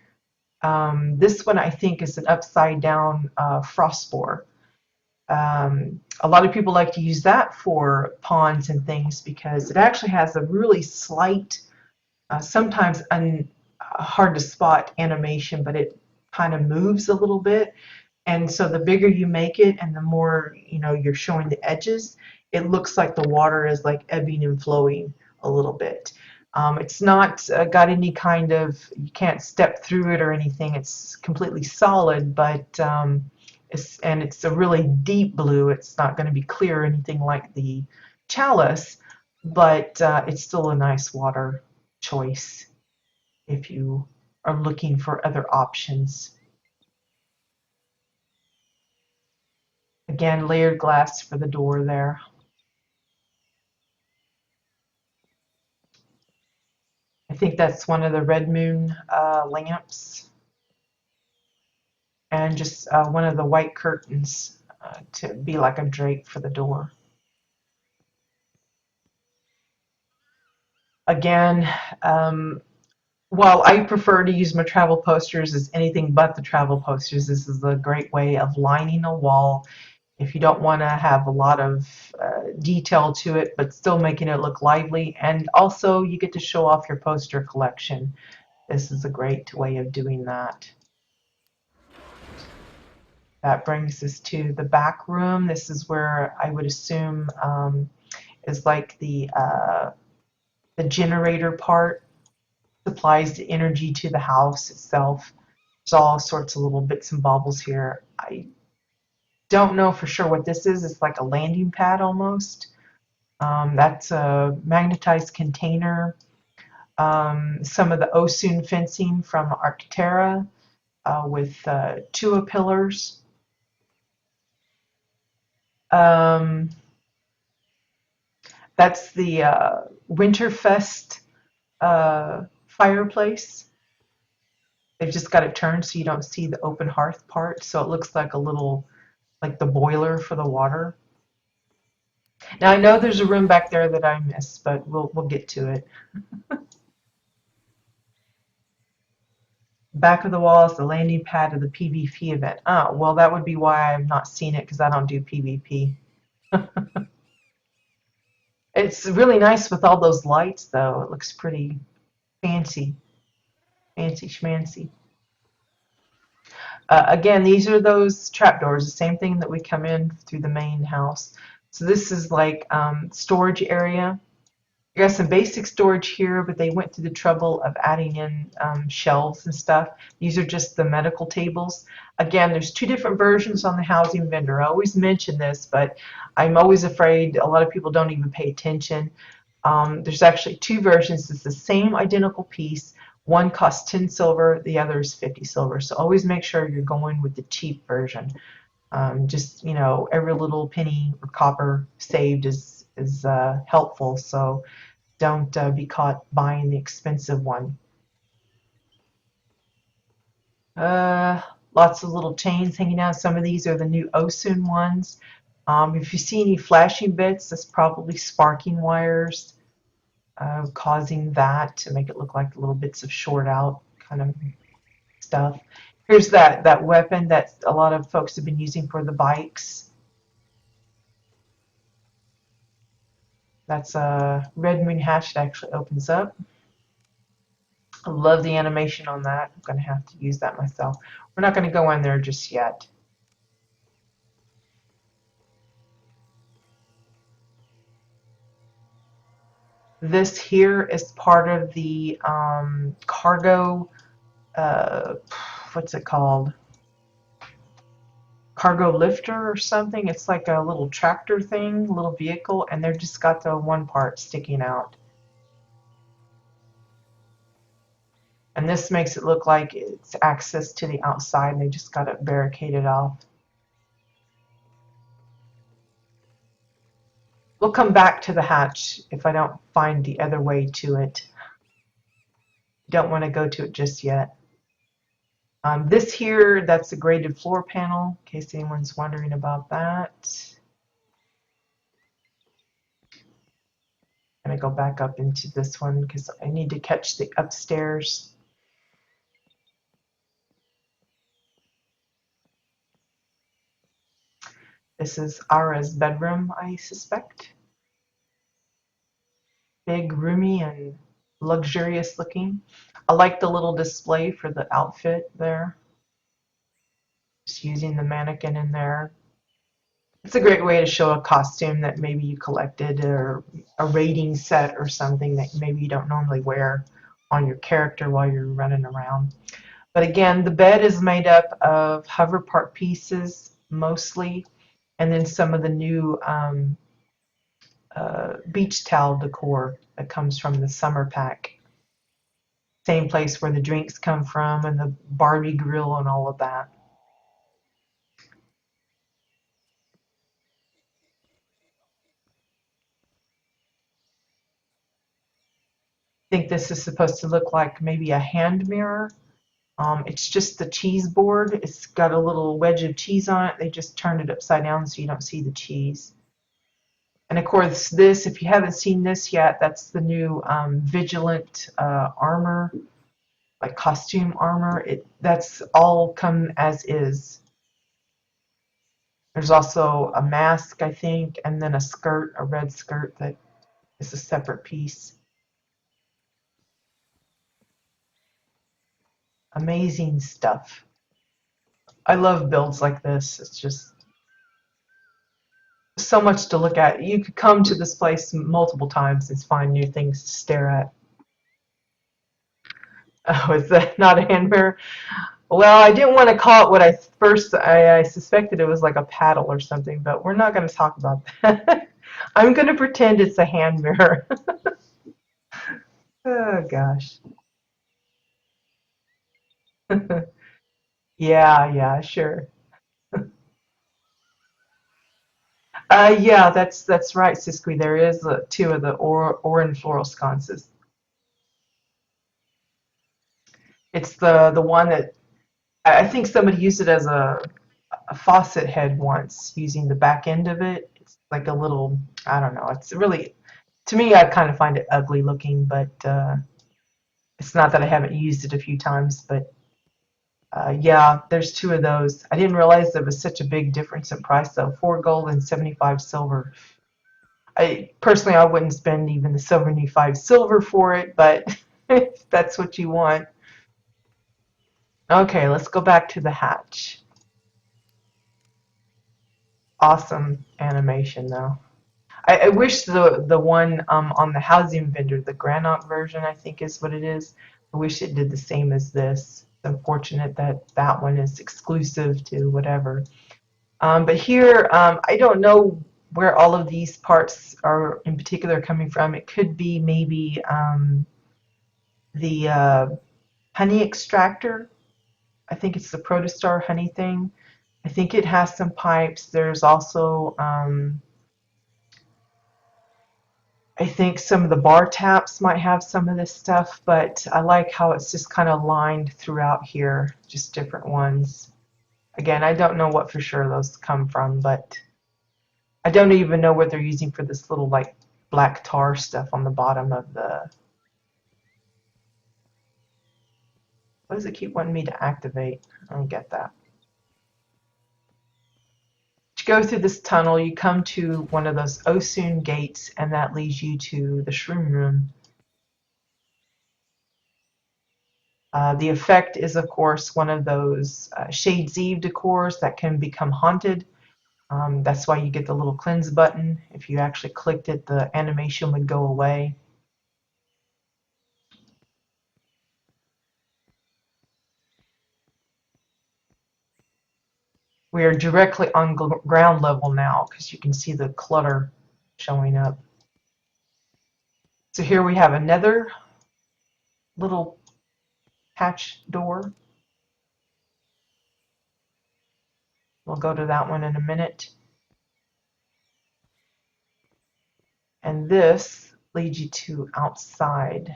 A: This one I think is an upside down frost spore. A lot of people like to use that for ponds and things because it actually has a really slight, sometimes hard to spot animation, but it kind of moves a little bit. And so the bigger you make it and the more you're showing the edges, it looks like the water is like ebbing and flowing a little bit. It's not got any kind of, you can't step through it or anything. It's completely solid, but it's a really deep blue. It's not going to be clear or anything like the chalice, but it's still a nice water choice if you are looking for other options. Again, layered glass for the door there. I think that's one of the red moon lamps. And just one of the white curtains to be like a drape for the door. Again, while I prefer to use my travel posters as anything but the travel posters, this is a great way of lining a wall if you don't want to have a lot of detail to it, but still making it look lively. And also you get to show off your poster collection. This is a great way of doing that. That brings us to the back room. This is where I would assume is like the generator part, supplies the energy to the house itself. There's all sorts of little bits and baubles here. I don't know for sure what this is. It's like a landing pad almost. That's a magnetized container. Some of the Osun fencing from Arctera with Tua pillars. That's the Winterfest fireplace. They've just got it turned so you don't see the open hearth part, so it looks like a little, like the boiler for the water. Now I know there's a room back there that I missed, but we'll get to it. Back of the wall is the landing pad of the PvP event. Oh, well that would be why I've not seen it because I don't do PvP. It's really nice with all those lights, though. It looks pretty fancy, fancy schmancy. Again, these are those trapdoors, the same thing that we come in through the main house. So this is like storage area. You got some basic storage here, but they went through the trouble of adding in shelves and stuff. These are just the medical tables. Again, there's two different versions on the housing vendor. I always mention this, but I'm always afraid a lot of people don't even pay attention. There's actually two versions. It's the same identical piece. One costs 10 silver, the other is 50 silver. So always make sure you're going with the cheap version. Just, you know, every little penny or copper saved is helpful. So don't be caught buying the expensive one. Uh, Lots of little chains hanging out. Some of these are the new Osun ones. If you see any flashing bits, that's probably sparking wires causing that to make it look like little bits of short out kind of stuff. Here's that weapon that a lot of folks have been using for the bikes. That's a red moon hatch that actually opens up. I love the animation on that. I'm going to have to use that myself. We're not going to go in there just yet. This here is part of the cargo, uh, what's it called? Cargo lifter or something. It's like a little tractor thing, little vehicle, and they've just got the one part sticking out. And this makes it look like it's access to the outside and they just got it barricaded off. We'll come back to the hatch if I don't find the other way to it. Don't want to go to it just yet. This here, that's a graded floor panel, in case anyone's wondering about that. I'm going to go back up into this one because I need to catch the upstairs. This is Ara's bedroom, I suspect. Big, roomy, and luxurious looking. I like the little display for the outfit there. Just using the mannequin in there. It's a great way to show a costume that maybe you collected or a rating set or something that maybe you don't normally wear on your character while you're running around. But again, the bed is made up of hover part pieces mostly, and then some of the new beach towel decor that comes from the summer pack. Same place where the drinks come from and the Barbie grill and all of that. I think this is supposed to look like maybe a hand mirror. It's just the cheese board. It's got a little wedge of cheese on it. They just turned it upside down so you don't see the cheese. And of course, this, if you haven't seen this yet, that's the new Vigilant armor, like costume armor. That's all come as is. There's also a mask, I think, and then a skirt, a red skirt that is a separate piece. Amazing stuff. I love builds like this. It's just so much to look at. You could come to this place multiple times and find new things to stare at. Oh, is that not a hand mirror? Well, I didn't want to call it what I suspected it was like a paddle or something, but we're not going to talk about that. I'm going to pretend it's a hand mirror. Oh gosh. Yeah, yeah, sure. Yeah, that's right, Siskwy. There is two of the Oran floral sconces. It's the one that I think somebody used it as a faucet head once, using the back end of it. It's like a little, I don't know. It's really, to me, I kind of find it ugly looking, but it's not that I haven't used it a few times, but Yeah, there's two of those. I didn't realize there was such a big difference in price though. 4 gold and 75 silver. I personally, I wouldn't spend even the 75 silver for it, but if that's what you want. Okay, let's go back to the hatch. Awesome animation though. I wish the one on the housing vendor, the Granite version, I think is what it is. I wish it did the same as this. It's unfortunate that that one is exclusive to whatever. But here, I don't know where all of these parts are in particular coming from. It could be maybe the honey extractor. I think it's the Protostar honey thing. I think it has some pipes. There's also, I think some of the bar taps might have some of this stuff, but I like how it's just kind of lined throughout here, just different ones. Again, I don't know what for sure those come from, but I don't even know what they're using for this little like black tar stuff on the bottom of the. What does it keep wanting me to activate? I don't get that. You go through this tunnel, you come to one of those Osun gates, and that leads you to the shroom room. The effect is, of course, one of those Shades Eve decors that can become haunted. That's why you get the little cleanse button. If you actually clicked it, the animation would go away. We are directly on ground level now because you can see the clutter showing up. So here we have another little hatch door. We'll go to that one in a minute. And this leads you to outside.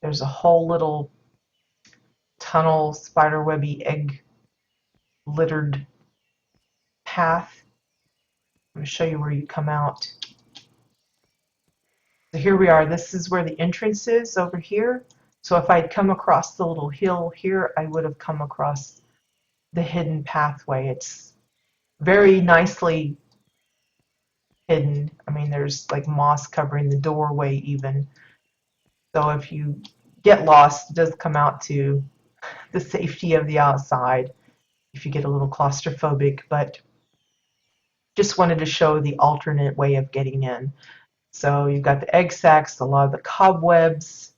A: There's a whole little tunnel, spiderwebby, egg littered path. I'm going to show you where you come out. So here we are. This is where the entrance is over here. So if I'd come across the little hill here, I would have come across the hidden pathway. It's very nicely hidden. I mean, there's like moss covering the doorway even. So if you get lost, it does come out to the safety of the outside if you get a little claustrophobic, but just wanted to show the alternate way of getting in. So you've got the egg sacs, a lot of the cobwebs.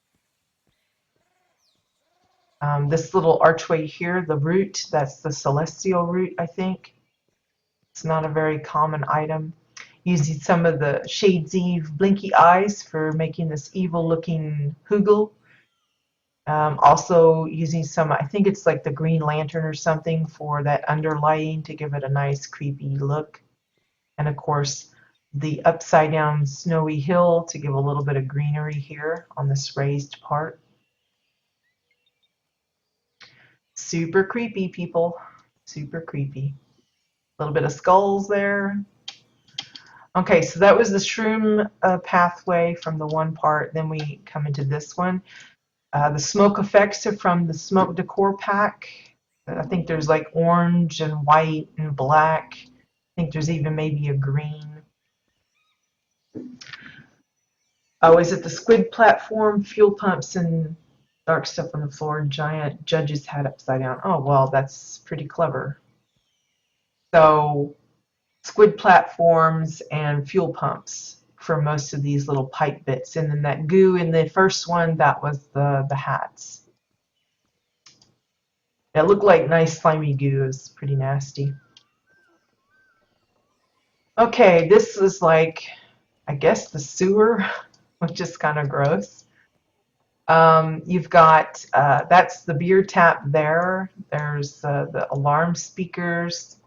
A: This little archway here, the root, that's the celestial root, I think. It's not a very common item. Using some of the Shades Eve blinky eyes for making this evil looking hoogle. Also using some, I think it's like the Green Lantern or something for that underlighting to give it a nice creepy look. And of course the upside down snowy hill to give a little bit of greenery here on this raised part. Super creepy, people. Super creepy. A little bit of skulls there. Okay, so that was the shroom pathway from the one part. Then we come into this one. The smoke effects are from the smoke decor pack. I think there's like orange and white and black. I think there's even maybe a green. Oh, is it the squid platform, fuel pumps, and dark stuff on the floor, giant judge's hat upside down? Oh, well, that's pretty clever. So, squid platforms and fuel pumps for most of these little pipe bits. And then that goo in the first one, that was the hats. It looked like nice slimy goo. It was pretty nasty. Okay, this is like, I guess the sewer, which is kind of gross. You've got, that's the beer tap there. There's the alarm speakers.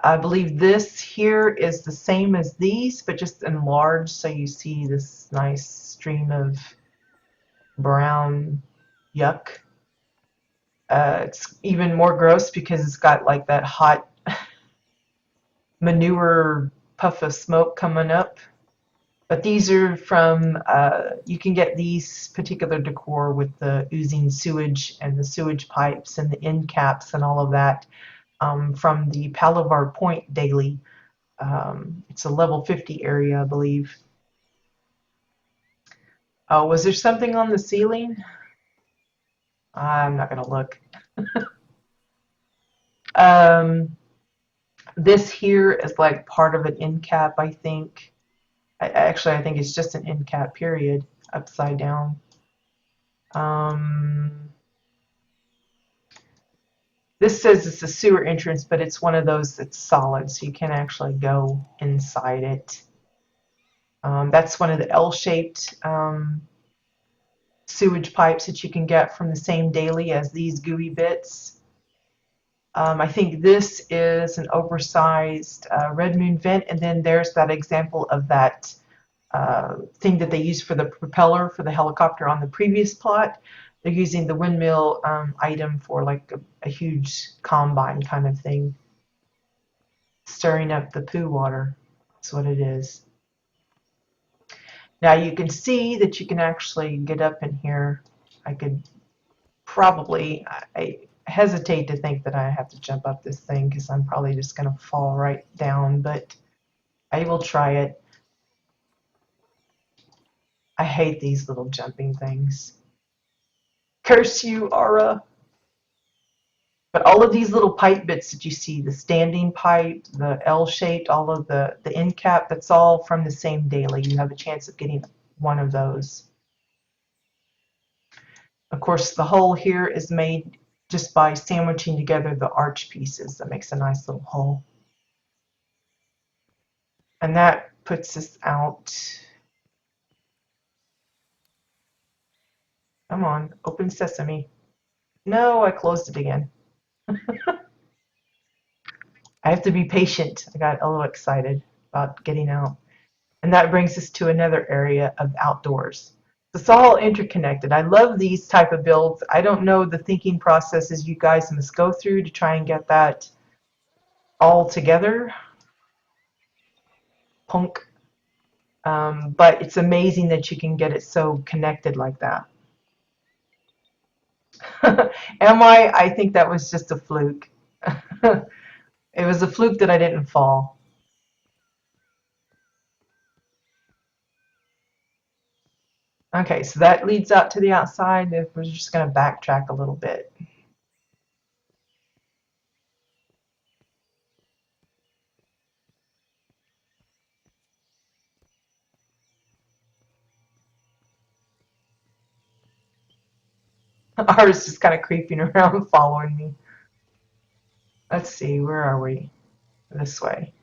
A: I believe this here is the same as these, but just enlarged, so you see this nice stream of brown yuck. It's even more gross because it's got like that hot manure puff of smoke coming up. But these are from, you can get these particular decor with the oozing sewage and the sewage pipes and the end caps and all of that from the Palavar Point Daily. It's a level 50 area, I believe. Oh, was there something on the ceiling? I'm not going to look. Um, this here is like part of an end cap, I think. Actually, I think it's just an end cap, period, upside down. Um, this says it's a sewer entrance, but it's one of those that's solid, so you can actually go inside it. That's one of the L-shaped sewage pipes that you can get from the same daily as these gooey bits. I think this is an oversized red moon vent, and then there's that example of that thing that they used for the propeller for the helicopter on the previous plot. They're using the windmill item for like a huge combine kind of thing, stirring up the poo water. That's what it is. Now you can see that you can actually get up in here. I could probably, I hesitate to think that I have to jump up this thing because I'm probably just going to fall right down, but I will try it. I hate these little jumping things. Curse you, Aura. But all of these little pipe bits that you see, the standing pipe, the L-shaped, all of the end cap, that's all from the same daily. You have a chance of getting one of those. Of course, the hole here is made just by sandwiching together the arch pieces. That makes a nice little hole. And that puts us out. Come on, open sesame. No, I closed it again. I have to be patient. I got a little excited about getting out. And that brings us to another area of outdoors. It's all interconnected. I love these type of builds. I don't know the thinking processes you guys must go through to try and get that all together. Punk. But it's amazing that you can get it so connected like that. Am I? I think that was just a fluke. It was a fluke that I didn't fall. Okay, so that leads out to the outside. We're just going to backtrack a little bit. Ours just kind of creeping around following me. Let's see, where are we? This way.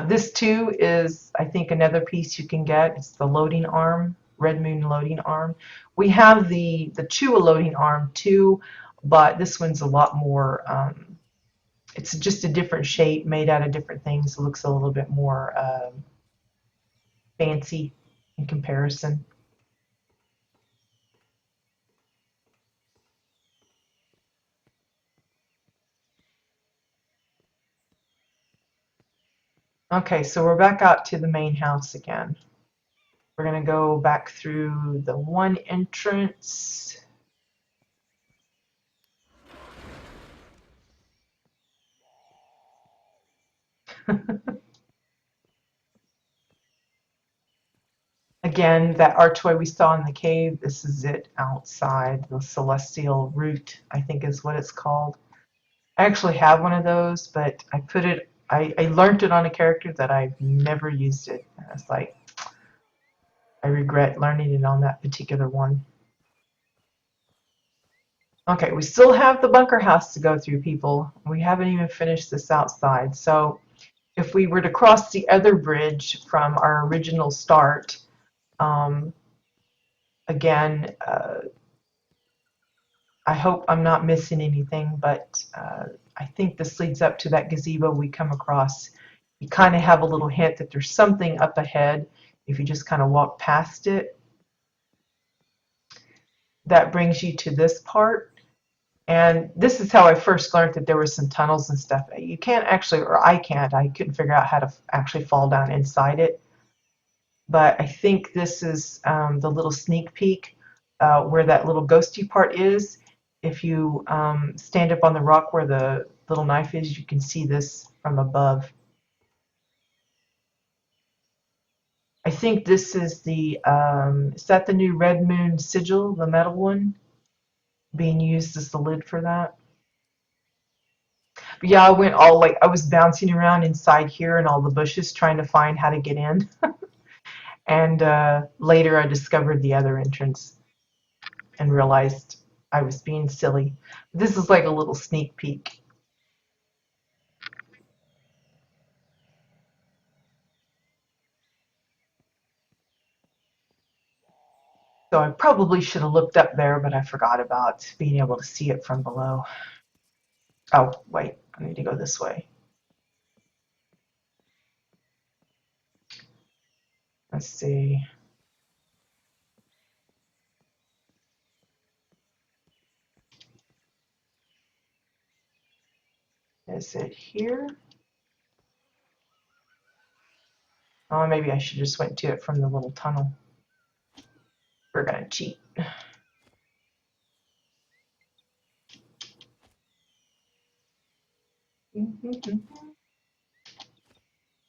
A: This too is, I think, another piece you can get. It's the loading arm, Red Moon loading arm. We have the Chua loading arm too, but this one's a lot more, it's just a different shape made out of different things. It looks a little bit more fancy in comparison. Okay, so we're back out to the main house again. We're going to go back through the one entrance. Again, that archway we saw in the cave, this is it outside. The celestial route, I think is what it's called. I actually have one of those, but I learned it on a character that I've never used it. And it's like, I regret learning it on that particular one. Okay, we still have the bunker house to go through, people. We haven't even finished this outside. So if we were to cross the other bridge from our original start, again, I hope I'm not missing anything, but I think this leads up to that gazebo we come across. You kind of have a little hint that there's something up ahead if you just kind of walk past it. That brings you to this part. And this is how I first learned that there were some tunnels and stuff. You can't actually, or I can't, I couldn't figure out how to actually fall down inside it. but I think this is the little sneak peek where that little ghosty part is. If you stand up on the rock where the little knife is, you can see this from above. I think this is that the new Red Moon sigil, the metal one, being used as the lid for that? But yeah, I went all like, I was bouncing around inside here in all the bushes trying to find how to get in. And later I discovered the other entrance and realized I was being silly. This is like a little sneak peek. So I probably should have looked up there, but I forgot about being able to see it from below. Oh, wait, I need to go this way. Let's see. Is it here? Oh, maybe I should just went to it from the little tunnel. We're gonna cheat.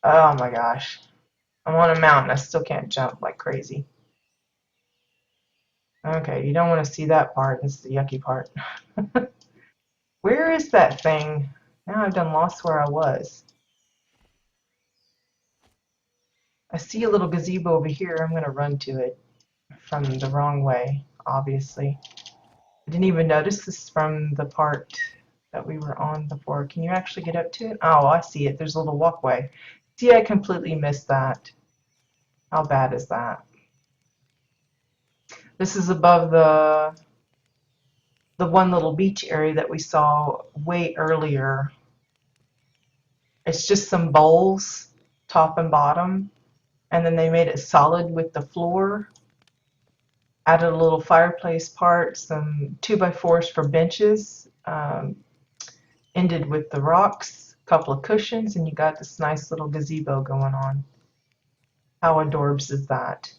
A: Oh my gosh. I'm on a mountain. I still can't jump like crazy. Okay, you don't want to see that part. That's the yucky part. Where is that thing? Now I've done lost where I was. I see a little gazebo over here. I'm going to run to it from the wrong way, obviously. I didn't even notice this from the part that we were on before. Can you actually get up to it? Oh, I see it. There's a little walkway. See, I completely missed that. How bad is that? This is above the one little beach area that we saw way earlier. It's just some bowls, top and bottom, and then they made it solid with the floor. Added a little fireplace part, some 2x4s for benches, ended with the rocks, a couple of cushions, and you got this nice little gazebo going on. How adorbs is that?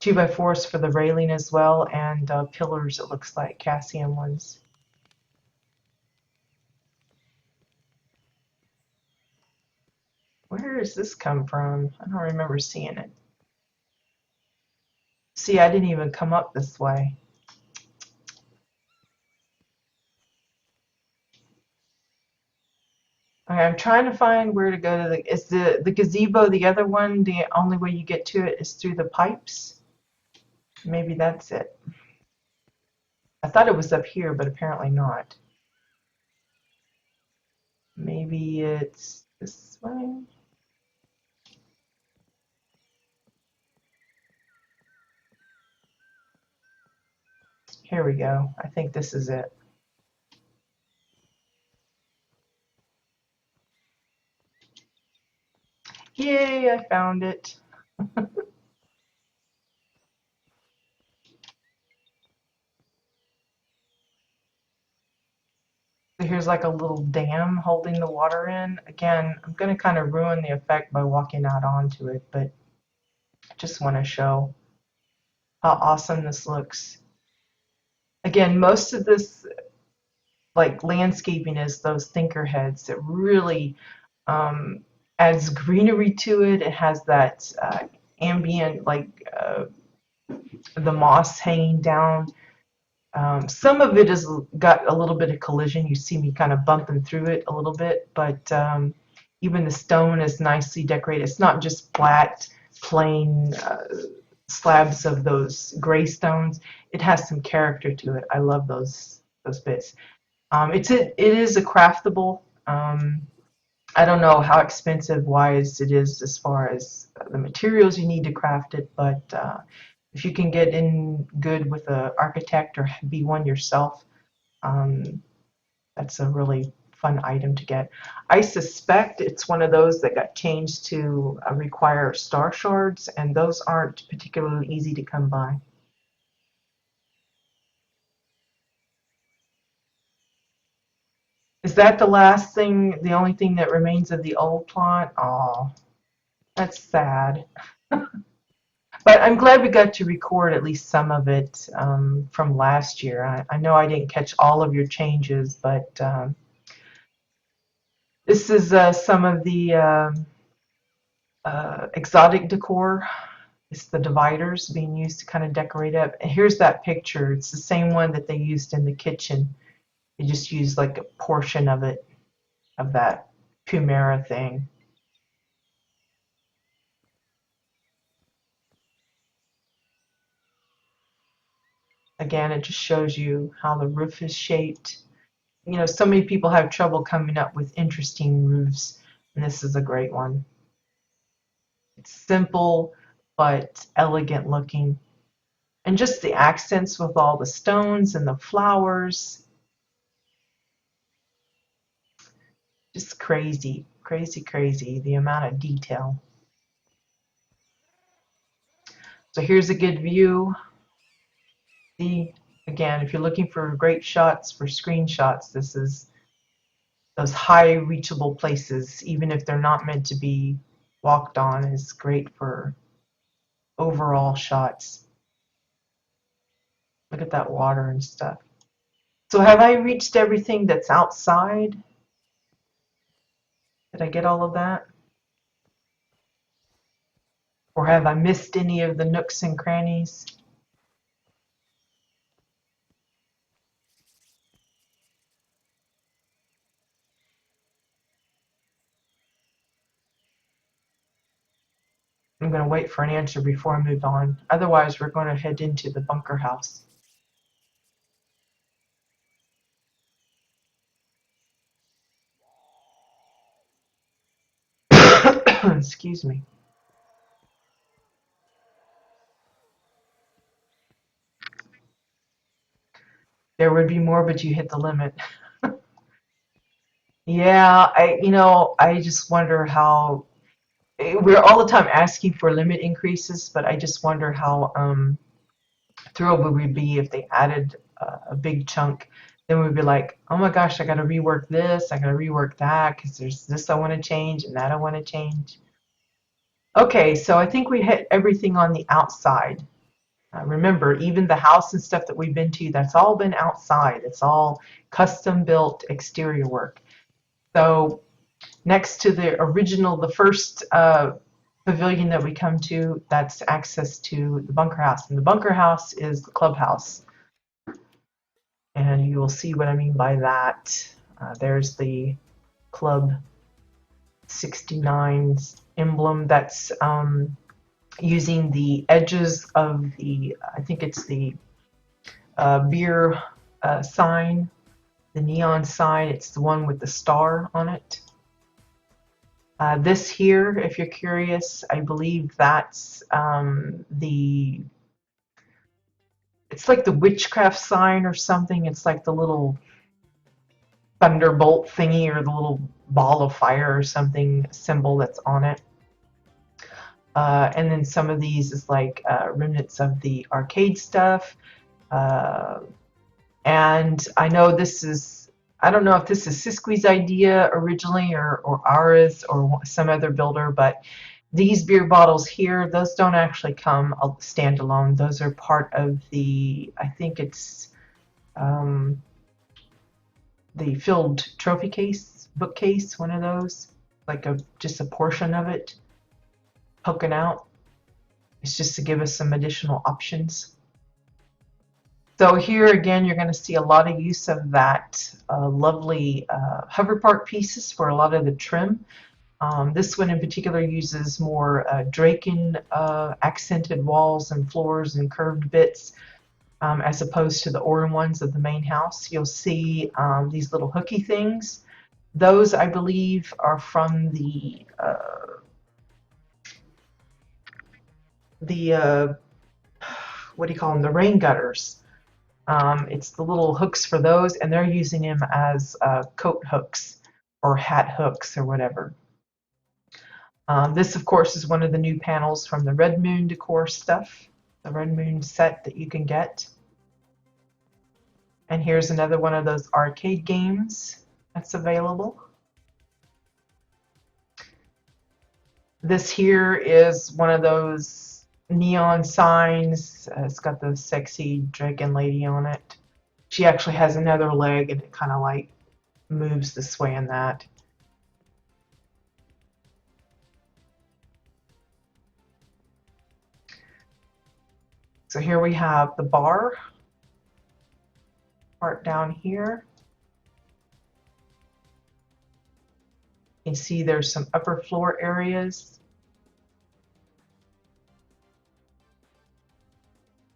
A: 2x4s for the railing as well, and pillars, it looks like, Cassian ones. Where does this come from? I don't remember seeing it. See, I didn't even come up this way. Okay, I'm trying to find where to go to is the gazebo the other one? The only way you get to it is through the pipes? Maybe that's it. I thought it was up here, but apparently not. Maybe it's this way. Here we go. I think this is it. Yay, I found it. So here's like a little dam holding the water in. Again, I'm going to kind of ruin the effect by walking out onto it, but I just want to show how awesome this looks. Again, most of this like landscaping is those thinker heads that really um, adds greenery to it. It has that ambient, like the moss hanging down. Some of it has got a little bit of collision. You see me kind of bumping through it a little bit, but even the stone is nicely decorated. It's not just flat, plain slabs of those gray stones. It has some character to it. I love those bits. It is a craftable. I don't know how expensive wise it is as far as the materials you need to craft it, but if you can get in good with an architect or be one yourself, um, that's a really fun item to get. I suspect it's one of those that got changed to require star shards, and those aren't particularly easy to come by. Is that the last thing, the only thing that remains of the old plot? Oh, that's sad. But I'm glad we got to record at least some of it from last year. I know I didn't catch all of your changes, but this is some of the exotic decor. It's the dividers being used to kind of decorate up. And here's that picture. It's the same one that they used in the kitchen. They just used like a portion of it, of that Pumera thing. Again, it just shows you how the roof is shaped. You know, so many people have trouble coming up with interesting roofs, and this is a great one. It's simple but elegant looking. And just the accents with all the stones and the flowers. Just crazy, crazy, crazy, the amount of detail. So here's a good view. See, again, if you're looking for great shots for screenshots, this is those high reachable places, even if they're not meant to be walked on, is great for overall shots. Look at that water and stuff. So have I reached everything that's outside? Did I get all of that? Or have I missed any of the nooks and crannies? I'm going to wait for an answer before I move on. Otherwise, we're going to head into the bunker house. Excuse me. There would be more, but you hit the limit. Yeah, I just wonder how we're all the time asking for limit increases, but I just wonder how thrilled would we be if they added a big chunk. Then we'd be like, oh my gosh, I got to rework this, I got to rework that, because there's this I want to change and that I want to change. Okay, so I think we hit everything on the outside. Remember, even the house and stuff that we've been to, that's all been outside. It's all custom built exterior work. So next to the original, the first pavilion that we come to, that's access to the bunker house. And the bunker house is the clubhouse. And you will see what I mean by that. There's the Club 69 emblem that's using the edges of the, I think it's the beer sign, the neon sign. It's the one with the star on it. This here, if you're curious, I believe that's it's like the witchcraft sign or something. It's like the little thunderbolt thingy or the little ball of fire or something symbol that's on it. And then some of these is like remnants of the arcade stuff. And I know this is, I don't know if this is Siskwy's idea originally or ours or some other builder, but these beer bottles here, those don't actually come standalone. Those are part of the, I think it's the filled trophy case, bookcase, one of those, like just a portion of it poking out. It's just to give us some additional options. So here again, you're going to see a lot of use of that lovely hover park pieces for a lot of the trim. This one in particular uses more Draken accented walls and floors and curved bits as opposed to the Oran ones of the main house. You'll see these little hooky things. Those, I believe, are from the what do you call them? The rain gutters. It's the little hooks for those, and they're using them as coat hooks or hat hooks or whatever. This, of course, is one of the new panels from the Red Moon decor stuff, the Red Moon set that you can get. And here's another one of those arcade games that's available. This here is one of those neon signs. It's got the sexy dragon lady on it. She actually has another leg and it kind of like moves this way and that. So here we have the bar part down here. You can see there's some upper floor areas.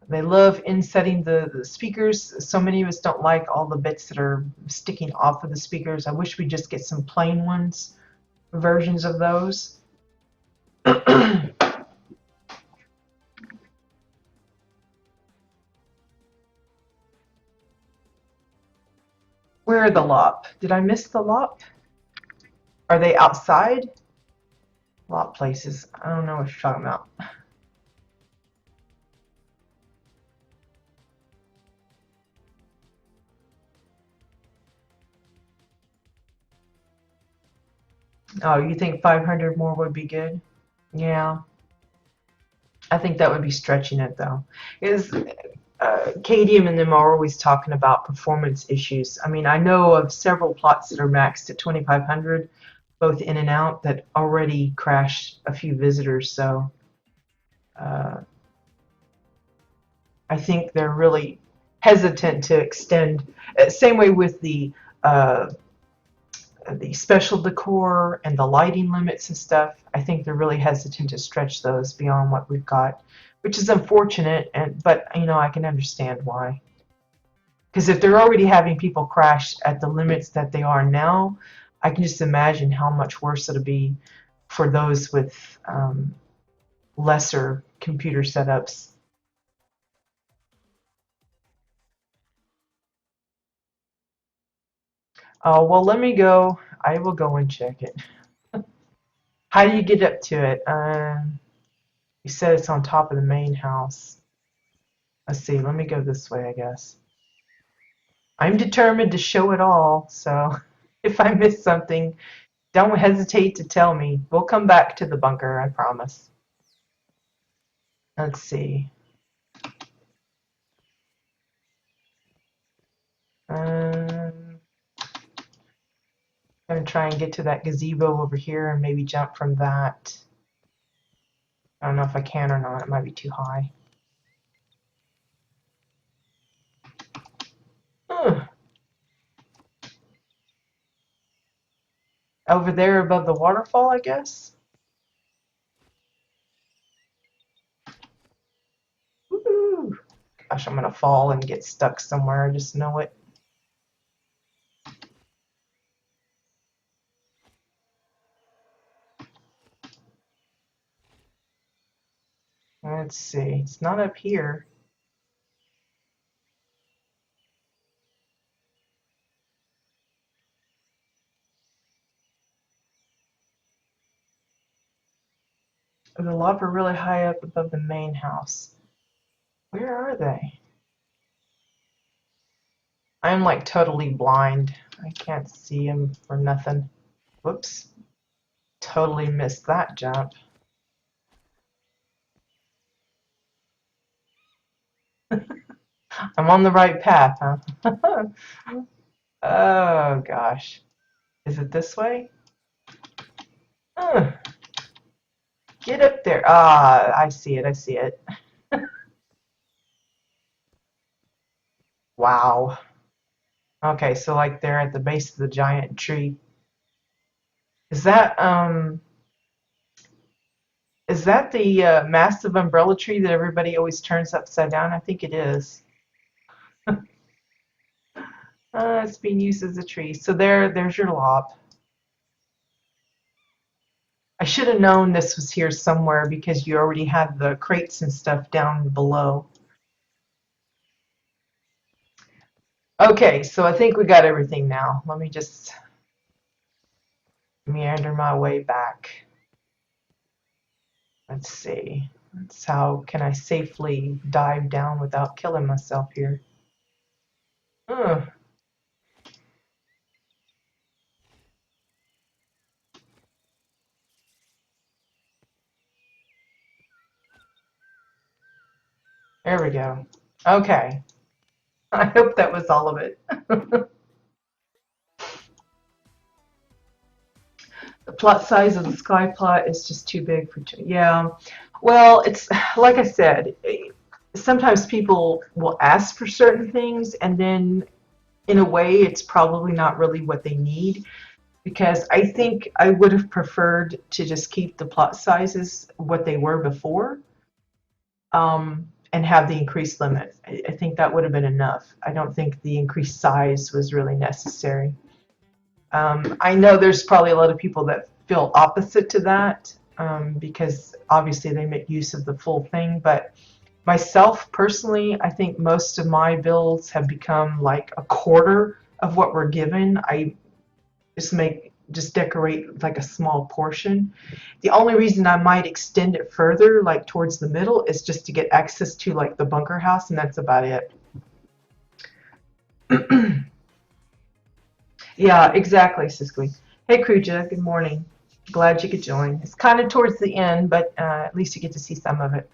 A: They love insetting the speakers. So many of us don't like all the bits that are sticking off of the speakers. I wish we'd just get some plain ones, versions of those. Where are the lop? Did I miss the lop? Are they outside? Lop places. I don't know what you're talking about. Oh, you think 500 more would be good? Yeah, I think that would be stretching it though. Is Cadium and them are always talking about performance issues. I mean, I know of several plots that are maxed at 2500, both in and out, that already crashed a few visitors. So uh, I think they're really hesitant to extend. Same way with uh, the special decor and the lighting limits and stuff. I think they're really hesitant to stretch those beyond what we've got, which is unfortunate. But you know, I can understand why. Because if they're already having people crash at the limits that they are now, I can just imagine how much worse it'll be for those with lesser computer setups. Oh, well, let me go. I will go and check it. How do you get up to it? You said it's on top of the main house. Let's see. Let me go this way, I guess. I'm determined to show it all, so if I miss something, don't hesitate to tell me. We'll come back to the bunker, I promise. Let's see. I'm gonna try and get to that gazebo over here and maybe jump from that. I don't know if I can or not. It might be too high. Ugh. Over there above the waterfall, I guess. Woo! Gosh, I'm gonna fall and get stuck somewhere. I just know it. Let's see. It's not up here. The lava really high up above the main house. Where are they? I'm like totally blind. I can't see them for nothing. Whoops. Totally missed that jump. I'm on the right path, huh? Oh gosh. Is it this way? Ugh. Get up there. Ah, I see it. I see it. Wow. Okay, so like they're at the base of the giant tree. Is that the massive umbrella tree that everybody always turns upside down? I think it is. It's being used as a tree. So there's your lop. I should have known this was here somewhere because you already had the crates and stuff down below. Okay, so I think we got everything now. Let me just meander my way back. Let's see. That's how can I safely dive down without killing myself here. Ugh. There we go. Okay. I hope that was all of it. The plot size of the sky plot is just too big for, yeah. Well, it's like I said, sometimes people will ask for certain things, and then in a way, it's probably not really what they need. Because I think I would have preferred to just keep the plot sizes what they were before, and have the increased limit. I think that would have been enough. I don't think the increased size was really necessary. I know there's probably a lot of people that feel opposite to that, because obviously they make use of the full thing. But myself personally, I think most of my builds have become like a quarter of what we're given. I just decorate like a small portion. The only reason I might extend it further, like towards the middle, is just to get access to like the bunker house, and that's about it. Yeah, exactly, Siskly. Hey, Kruja, good morning. Glad you could join. It's kind of towards the end, but at least you get to see some of it.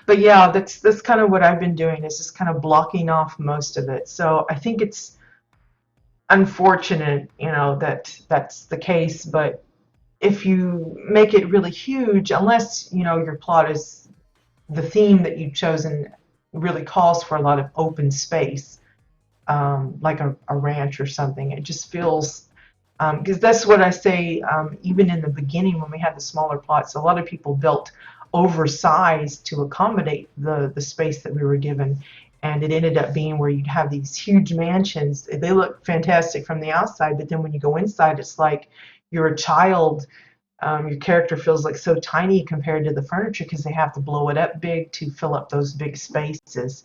A: But yeah, that's kind of what I've been doing, is just kind of blocking off most of it. So I think it's unfortunate, that that's the case. But if you make it really huge, unless your plot is the theme that you've chosen really calls for a lot of open space, like a ranch or something, it just feels, because that's what I say, even in the beginning when we had the smaller plots, a lot of people built oversized to accommodate the space that we were given. And it ended up being where you'd have these huge mansions. They look fantastic from the outside, but then when you go inside, it's like you're a child. Your character feels like so tiny compared to the furniture because they have to blow it up big to fill up those big spaces.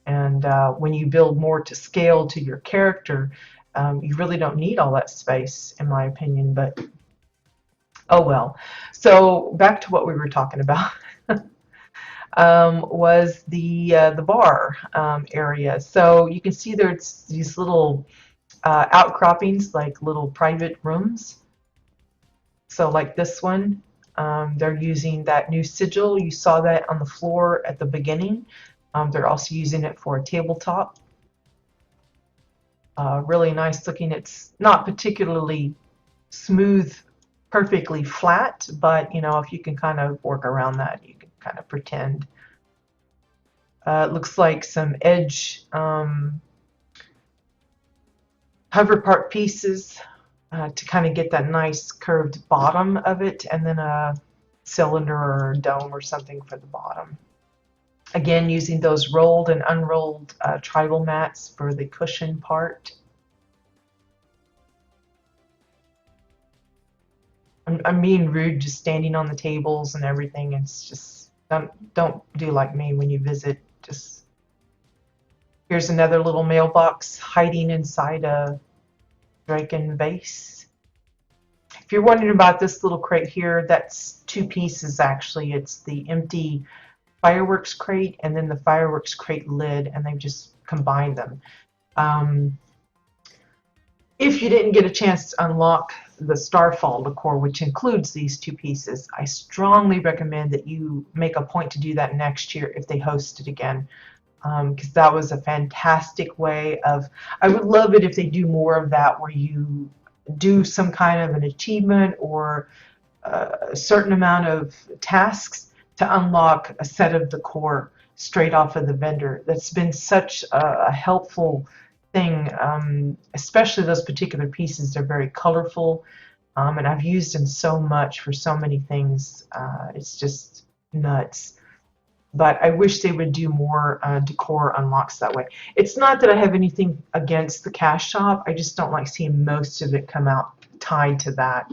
A: And when you build more to scale to your character, you really don't need all that space, in my opinion. But oh well. So back to what we were talking about. Was the bar area. So you can see there's these little outcroppings, like little private rooms. So like this one, they're using that new sigil. You saw that on the floor at the beginning. They're also using it for a tabletop. Really nice looking. It's not particularly smooth, perfectly flat, but if you can kind of work around that, you can kind of pretend. It looks like some edge hover part pieces to kind of get that nice curved bottom of it, and then a cylinder or a dome or something for the bottom. Again, using those rolled and unrolled tribal mats for the cushion part. I'm being rude, just standing on the tables and everything. It's just don't do like me when you visit. Just here's another little mailbox hiding inside a Draken vase. If you're wondering about this little crate here, that's two pieces actually. It's the empty fireworks crate and then the fireworks crate lid, and they've just combined them. If you didn't get a chance to unlock the Starfall decor, which includes these two pieces, I strongly recommend that you make a point to do that next year if they host it again, because that was a fantastic way of, I would love it if they do more of that, where you do some kind of an achievement or a certain amount of tasks to unlock a set of decor straight off of the vendor. That's been such a helpful thing, especially those particular pieces. They're very colorful, and I've used them so much for so many things. It's just nuts. But I wish they would do more decor unlocks that way. It's not that I have anything against the cash shop. I just don't like seeing most of it come out tied to that.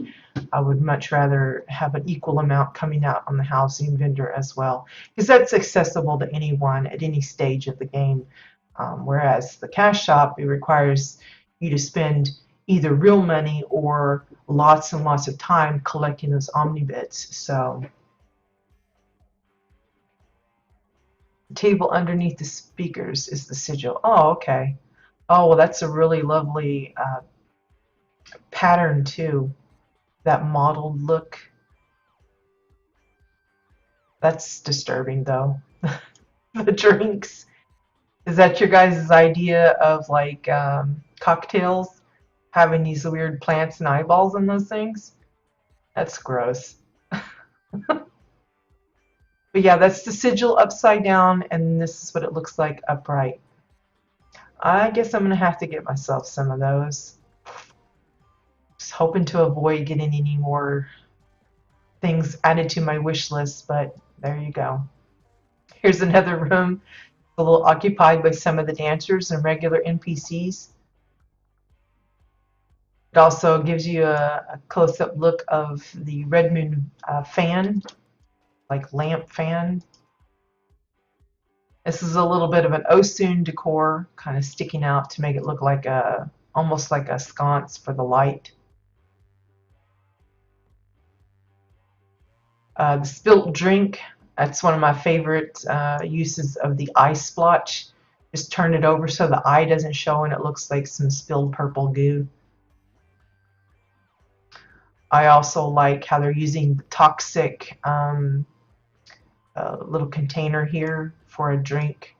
A: I would much rather have an equal amount coming out on the housing vendor as well, because that's accessible to anyone at any stage of the game. Whereas the cash shop, it requires you to spend either real money or lots and lots of time collecting those omnibits. So, the table underneath the speakers is the sigil. Oh, okay. Oh, well, that's a really lovely pattern too. That mottled look. That's disturbing though. the drinks. Is that your guys' idea of like cocktails? Having these weird plants and eyeballs in those things? That's gross. But yeah, that's the sigil upside down, and this is what it looks like upright. I guess I'm gonna have to get myself some of those. Just hoping to avoid getting any more things added to my wish list, but there you go. Here's another room, a little occupied by some of the dancers and regular NPCs. It also gives you a close-up look of the Red Moon fan, like lamp fan. This is a little bit of an Osun decor, kind of sticking out to make it look like almost like a sconce for the light. The spilt drink, that's one of my favorite uses of the eye splotch. Just turn it over so the eye doesn't show and it looks like some spilled purple goo. I also like how they're using the toxic little container here for a drink.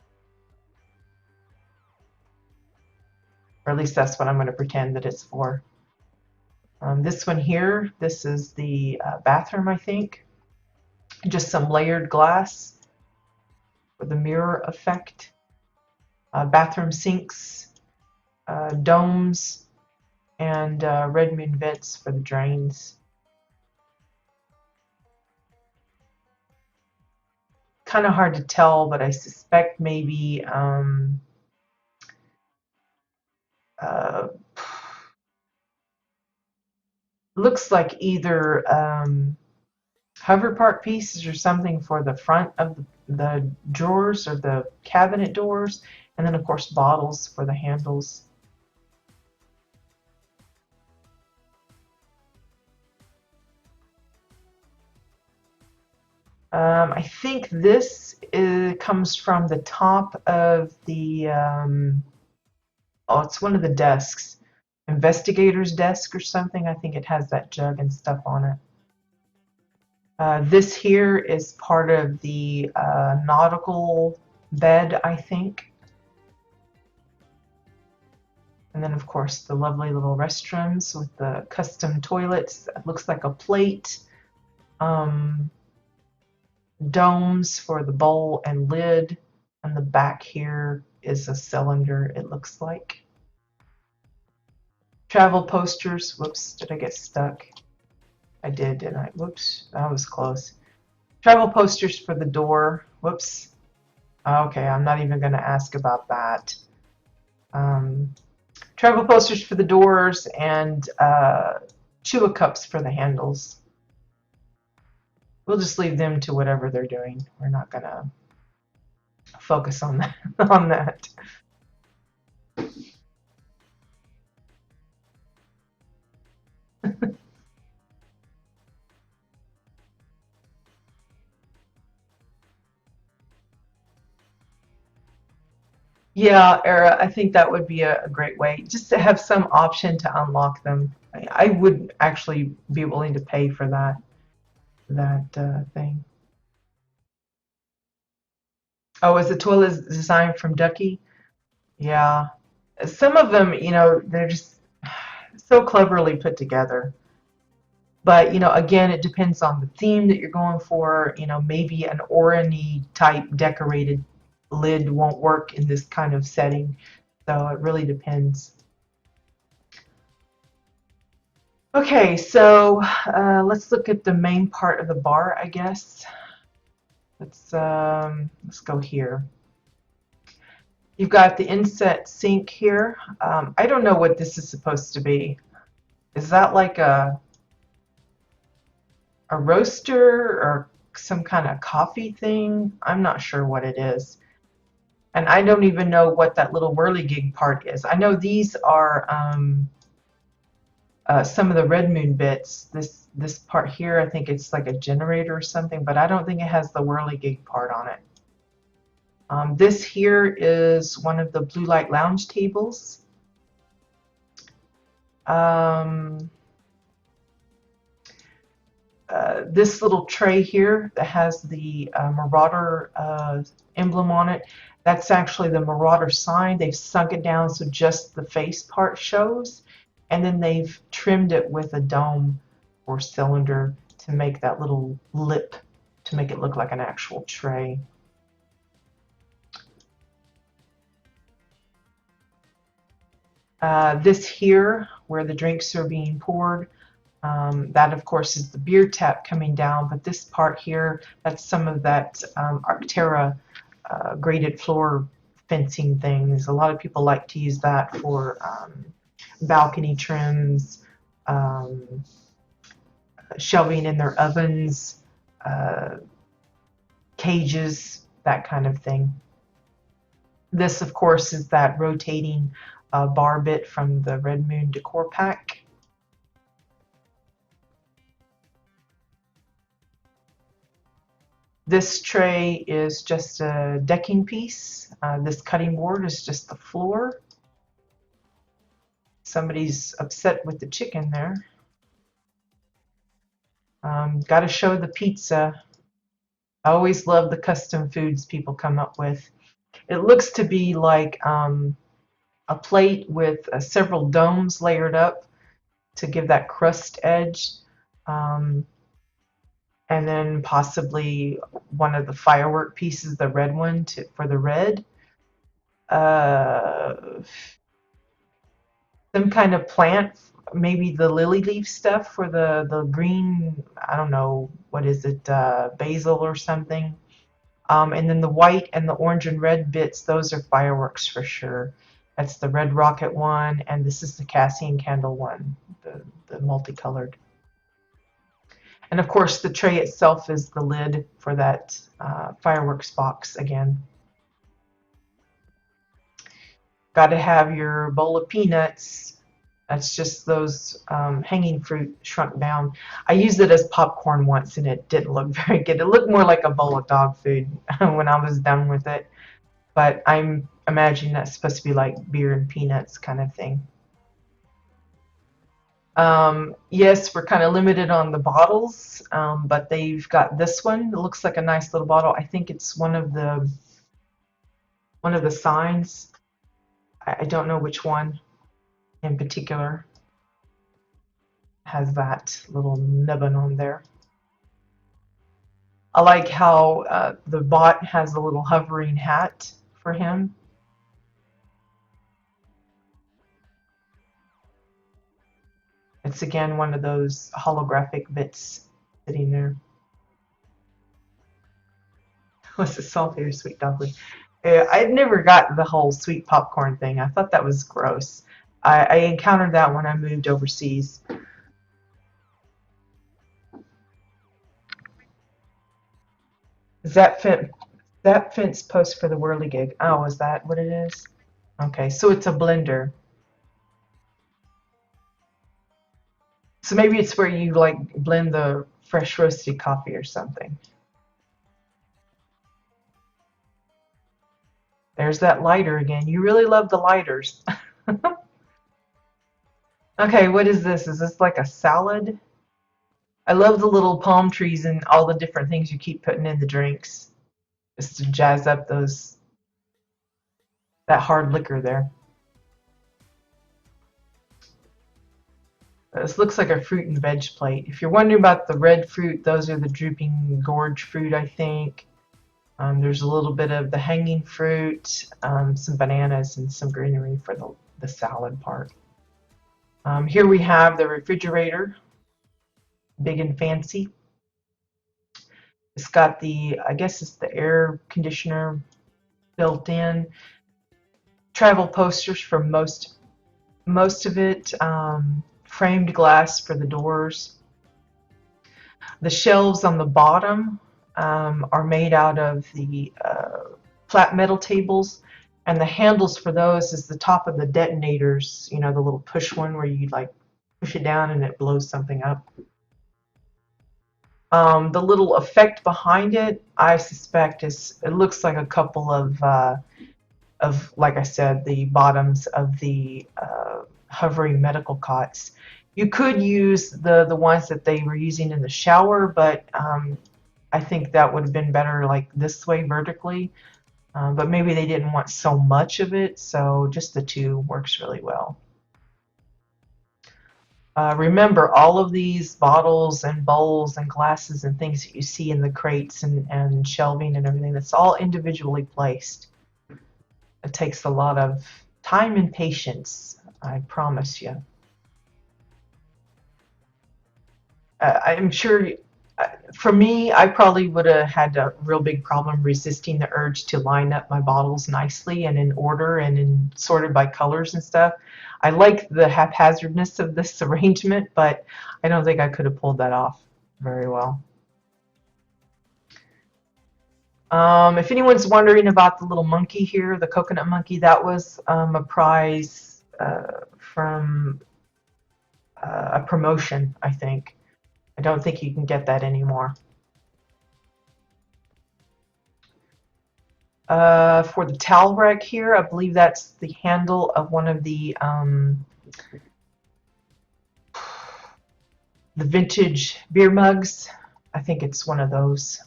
A: Or at least that's what I'm going to pretend that it's for. This one here, this is the bathroom, I think. Just some layered glass for the mirror effect. Bathroom sinks, domes, and red moon vents for the drains. Kind of hard to tell, but I suspect maybe looks like either hover part pieces or something for the front of the drawers or the cabinet doors, and then of course bottles for the handles. I think this comes from the top of the, oh, it's one of the desks. Investigator's desk or something. I think it has that jug and stuff on it. This here is part of the nautical bed, I think. And then, of course, the lovely little restrooms with the custom toilets. It looks like a plate. Domes for the bowl and lid. And the back here is a cylinder, it looks like. Travel posters. Whoops, did I get stuck? I did, didn't I? Whoops, that was close. Travel posters for the door. Whoops. Okay, I'm not even going to ask about that. Travel posters for the doors and chewa cups for the handles. We'll just leave them to whatever they're doing. We're not going to focus on that. on that. Yeah, Era, I think that would be a great way just to have some option to unlock them. I would actually be willing to pay for that thing. Oh, is the toilet design from Ducky? Yeah. Some of them, they're just so cleverly put together. But, again, it depends on the theme that you're going for. Maybe an orany type decorated lid won't work in this kind of setting. So it really depends. Okay, so let's look at the main part of the bar, I guess. Let's go here. You've got the inset sink here. I don't know what this is supposed to be. Is that like a roaster or some kind of coffee thing? I'm not sure what it is. And I don't even know what that little whirligig part is. I know these are some of the red moon bits. This part here, I think it's like a generator or something, but I don't think it has the whirligig part on it. This here is one of the blue light lounge tables. This little tray here that has the Marauder emblem on it, that's actually the Marauder sign. They've sunk it down so just the face part shows, and then they've trimmed it with a dome or cylinder to make that little lip to make it look like an actual tray. This here, where the drinks are being poured, that of course is the beer tap coming down, but this part here, that's some of that Arctera graded floor fencing things. A lot of people like to use that for balcony trims, shelving in their ovens, cages, that kind of thing. This of course is that rotating bar bit from the Red Moon decor pack. This tray is just a decking piece. This cutting board is just the floor. Somebody's upset with the chicken there. Got to show the pizza. I always love the custom foods people come up with. It looks to be like a plate with several domes layered up to give that crust edge. And then possibly one of the firework pieces, the red one, for the red. Some kind of plant, maybe the lily leaf stuff for the green, I don't know, what is it, basil or something. And then the white and the orange and red bits, those are fireworks for sure. That's the red rocket one, and this is the Cassian candle one, the multicolored. And of course, the tray itself is the lid for that fireworks box again. Got to have your bowl of peanuts. That's just those hanging fruit shrunk down. I used it as popcorn once and it didn't look very good. It looked more like a bowl of dog food when I was done with it. But I'm imagining that's supposed to be like beer and peanuts kind of thing. Yes, we're kind of limited on the bottles, but they've got this one. It looks like a nice little bottle. I think it's one of the signs. I don't know which one in particular has that little nubbin on there. I like how the bot has a little hovering hat for him. It's again one of those holographic bits sitting there. What's the salty or sweet dogwood? I'd never got the whole sweet popcorn thing. I thought that was gross. I encountered that when I moved overseas. Is that fence post for the whirligig? Oh, is that what it is? Okay, so it's a blender. So maybe it's where you like blend the fresh roasted coffee or something. There's that lighter again. You really love the lighters. Okay, what is this? Is this like a salad? I love the little palm trees and all the different things you keep putting in the drinks just to jazz up that hard liquor there. This looks like a fruit and veg plate. If you're wondering about the red fruit, those are the drooping gorge fruit, I think. There's a little bit of the hanging fruit, some bananas, and some greenery for the salad part. Here we have the refrigerator, big and fancy. It's got I guess it's the air conditioner built in. Travel posters for most of it. Framed glass for the doors. The shelves on the bottom are made out of the flat metal tables, and the handles for those is the top of the detonators, you know, the little push one where you like push it down and it blows something up. The little effect behind it, I suspect, it looks like a couple of like I said, the bottoms of the hovering medical cots. You could use the ones that they were using in the shower, but I think that would have been better like this way vertically. But maybe they didn't want so much of it, so just the two works really well. Remember, all of these bottles and bowls and glasses and things that you see in the crates and shelving and everything, that's all individually placed. It takes a lot of time and patience, I promise you. I'm sure for me, I probably would have had a real big problem resisting the urge to line up my bottles nicely and in order and in sorted by colors and stuff. I like the haphazardness of this arrangement, but I don't think I could have pulled that off very well. If anyone's wondering about the little monkey here, the coconut monkey, that was a prize from a promotion, I think. I don't think you can get that anymore. For the towel rack here, I believe that's the handle of one of the vintage beer mugs. I think it's one of those.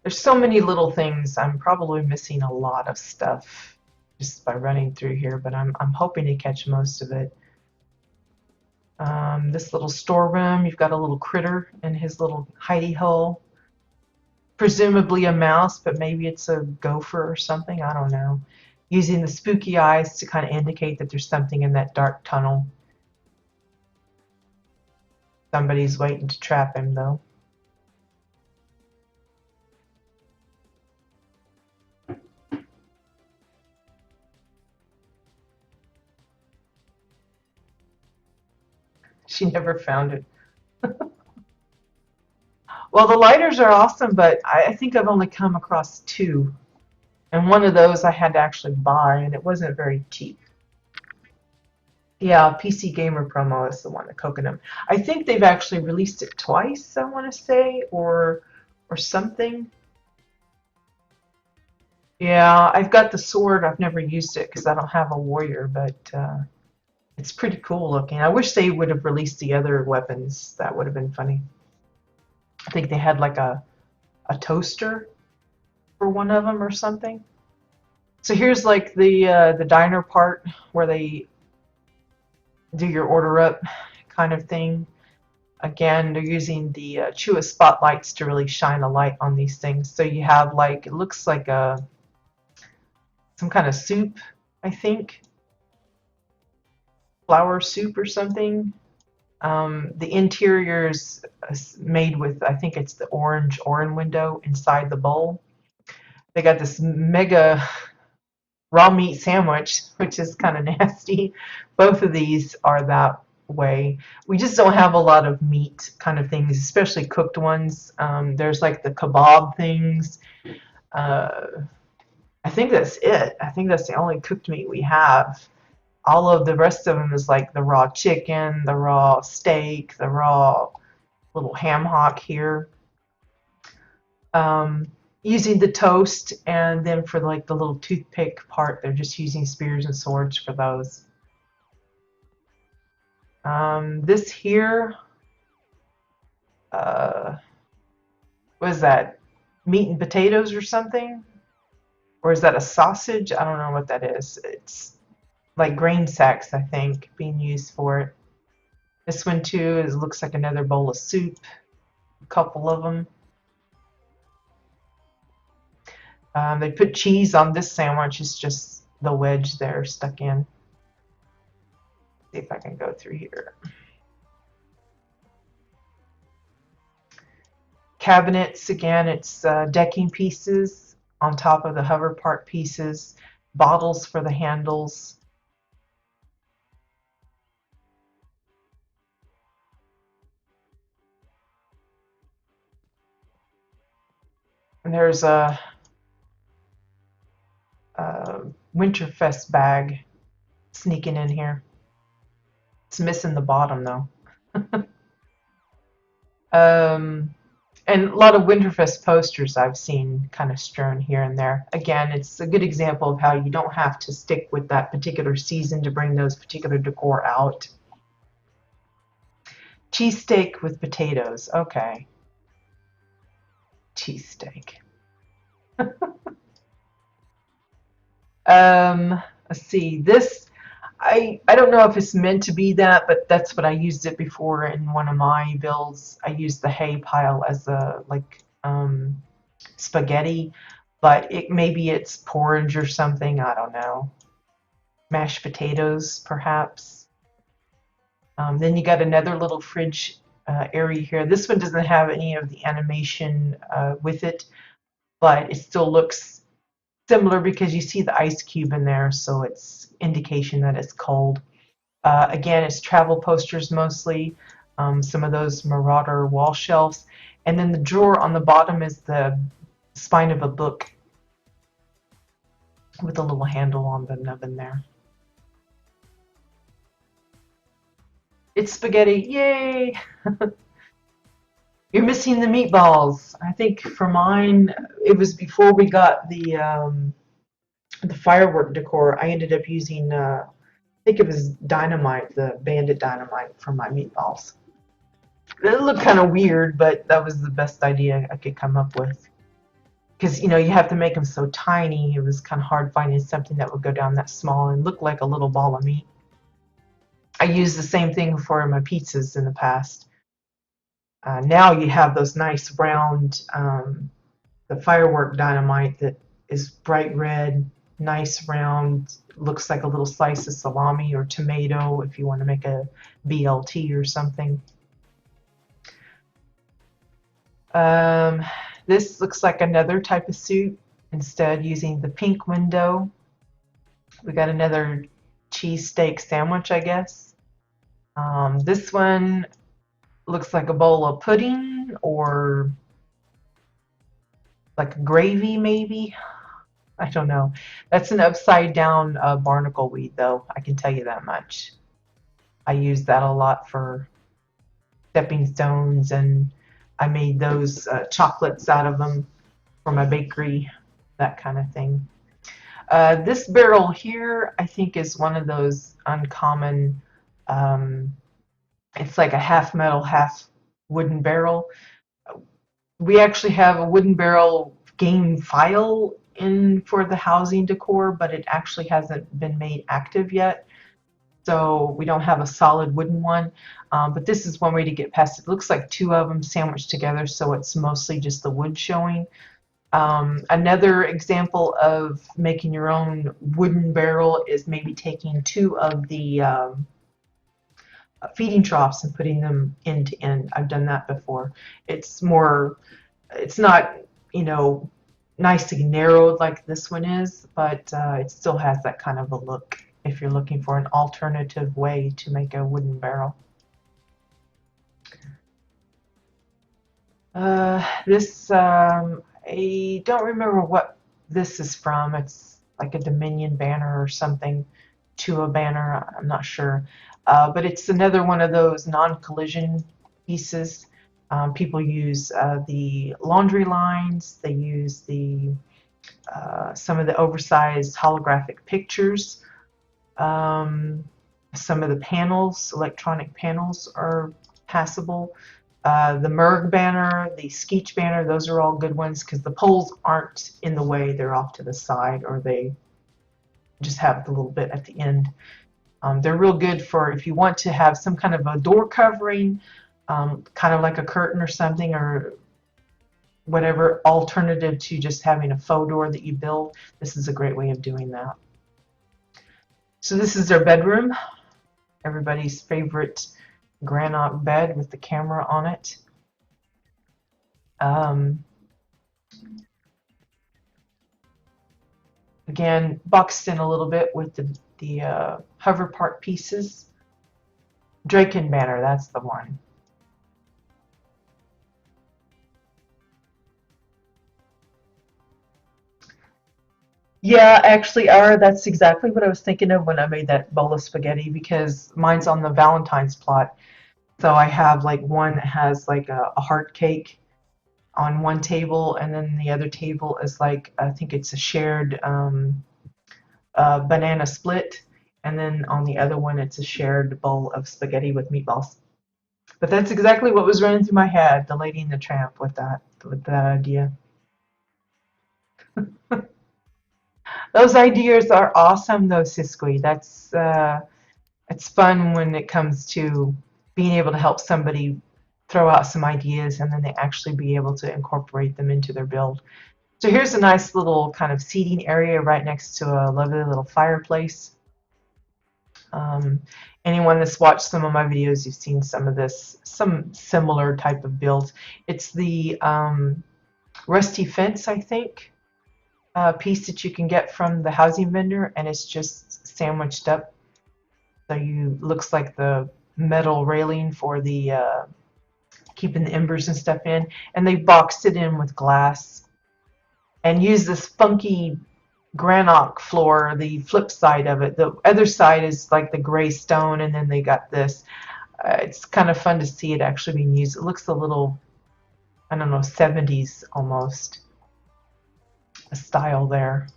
A: There's so many little things. I'm probably missing a lot of stuff just by running through here, but I'm hoping to catch most of it. This little storeroom, you've got a little critter in his little hidey hole. Presumably a mouse, but maybe it's a gopher or something. I don't know. Using the spooky eyes to kind of indicate that there's something in that dark tunnel. Somebody's waiting to trap him, though. She never found it. Well, the lighters are awesome, but I think I've only come across two. And one of those I had to actually buy, and it wasn't very cheap. Yeah, PC Gamer promo is the one, the coconut. I think they've actually released it twice, I want to say, or something. Yeah, I've got the sword. I've never used it because I don't have a warrior, but it's pretty cool looking. I wish they would have released the other weapons. That would have been funny. I think they had like a toaster for one of them or something. So here's like the diner part where they do your order up kind of thing. Again, they're using the Chua spotlights to really shine a light on these things. So you have like, it looks like some kind of soup, I think. Flour soup or something. The interior is made with, I think it's the orange window inside the bowl. They got this mega raw meat sandwich, which is kind of nasty. Both of these are that way. We just don't have a lot of meat kind of things, especially cooked ones. There's like the kebab things. I think that's it. I think that's the only cooked meat we have. All of the rest of them is like the raw chicken, the raw steak, the raw little ham hock here. Using the toast, and then for like the little toothpick part, they're just using spears and swords for those. This here, what is that? Meat and potatoes or something? Or is that a sausage? I don't know what that is. It's like grain sacks, I think, being used for it. This one too looks like another bowl of soup. A couple of them. They put cheese on this sandwich. It's just the wedge there stuck in. See if I can go through here. Cabinets, again, it's decking pieces on top of the hover part pieces. Bottles for the handles. And there's a Winterfest bag sneaking in here. It's missing the bottom though. And a lot of Winterfest posters I've seen kind of strewn here and there. Again, it's a good example of how you don't have to stick with that particular season to bring those particular decor out. Cheesesteak with potatoes. Okay. Cheesesteak. Let's see. This I don't know if it's meant to be that, but that's what I used it before in one of my builds. I used the hay pile as a spaghetti, but it maybe it's porridge or something. I don't know. Mashed potatoes, perhaps. Then you got another little fridge area here. This one doesn't have any of the animation with it, but it still looks similar because you see the ice cube in there, so it's indication that it's cold. Again, it's travel posters mostly, some of those Marauder wall shelves, and then the drawer on the bottom is the spine of a book with a little handle on the nub in there. It's spaghetti, yay! You're missing the meatballs. I think for mine, it was before we got the firework decor. I ended up using, I think it was dynamite, the bandit dynamite for my meatballs. It looked kind of weird, but that was the best idea I could come up with. Because, you know, you have to make them so tiny, it was kind of hard finding something that would go down that small and look like a little ball of meat. I used the same thing for my pizzas in the past. Now you have those nice round, the firework dynamite that is bright red, nice round, looks like a little slice of salami or tomato if you want to make a BLT or something. This looks like another type of suit, instead using the pink window. We got another cheesesteak sandwich, I guess. This one looks like a bowl of pudding or like gravy maybe. I don't know. That's an upside down barnacle weed though, I can tell you that much. I use that a lot for stepping stones, and I made those chocolates out of them for my bakery, that kind of thing. This barrel here, I think, is one of those uncommon, it's like a half metal, half wooden barrel. We actually have a wooden barrel game file in for the housing decor, but it actually hasn't been made active yet. So we don't have a solid wooden one, but this is one way to get past it. It looks like two of them sandwiched together, so it's mostly just the wood showing. Another example of making your own wooden barrel is maybe taking two of the feeding troughs and putting them end to end. I've done that before. It's more, it's not, you know, nicely narrowed like this one is, but it still has that kind of a look if you're looking for an alternative way to make a wooden barrel. This, I don't remember what this is from. It's like a Dominion banner or something, to a banner, I'm not sure. But it's another one of those non-collision pieces. People use the laundry lines, they use the some of the oversized holographic pictures. Some of the panels, electronic panels, are passable. The Merg banner, the Skeech banner, those are all good ones because the poles aren't in the way, they're off to the side, or they just have the little bit at the end. They're real good for if you want to have some kind of a door covering, kind of like a curtain or something, or whatever alternative to just having a faux door that you build. This is a great way of doing that. So this is their bedroom, everybody's favorite granite bed with the camera on it. Again, boxed in a little bit with the hover part pieces. Draken banner, that's the one. Yeah, actually, that's exactly what I was thinking of when I made that bowl of spaghetti, because mine's on the Valentine's plot. So I have like one that has like a heart cake, on one table, and then the other table is like, I think it's a shared banana split, and then on the other one it's a shared bowl of spaghetti with meatballs. But that's exactly what was running through my head, the Lady and the Tramp, with that idea. Those ideas are awesome, though, Siskwy. That's it's fun when it comes to being able to help somebody throw out some ideas and then they actually be able to incorporate them into their build. So here's a nice little kind of seating area right next to a lovely little fireplace. Um, Anyone that's watched some of my videos, you've seen some of this, some similar type of builds. It's the rusty fence, I think, piece that you can get from the housing vendor, and it's just sandwiched up. So you looks like the metal railing for the keeping the embers and stuff in, and they boxed it in with glass and used this funky granite floor, the flip side of it. The other side is like the gray stone, and then they got this. It's kind of fun to see it actually being used. It looks a little, I don't know, 70s almost, a style there.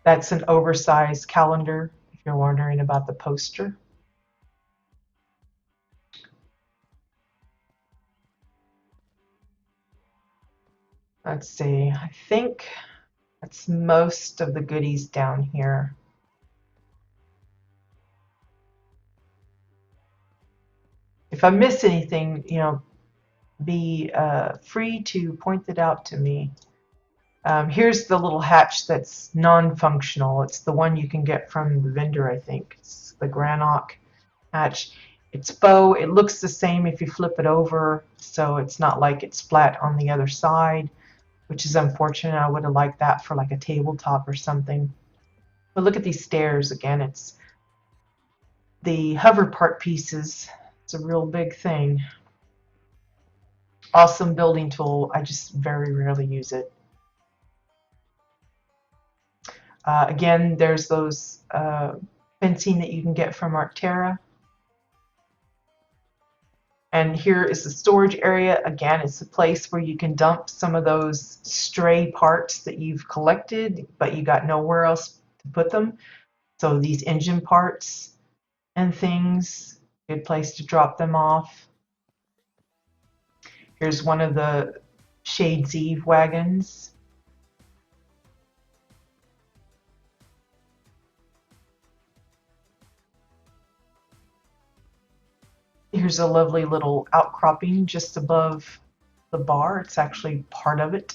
A: That's an oversized calendar, if you're wondering about the poster. Let's see, I think that's most of the goodies down here. If I miss anything, you know, be free to point it out to me. Here's the little hatch that's non-functional. It's the one you can get from the vendor, I think. It's the granite hatch. It's faux. It looks the same if you flip it over, so it's not like it's flat on the other side, which is unfortunate. I would have liked that for like a tabletop or something. But look at these stairs again. It's the hover part pieces. It's a real big thing. Awesome building tool. I just very rarely use it. Again, there's those fencing that you can get from Arcterra. And here is the storage area. Again, it's a place where you can dump some of those stray parts that you've collected, but you got nowhere else to put them. So these engine parts and things, good place to drop them off. Here's one of the Shades Eve wagons. Here's a lovely little outcropping just above the bar. It's actually part of it.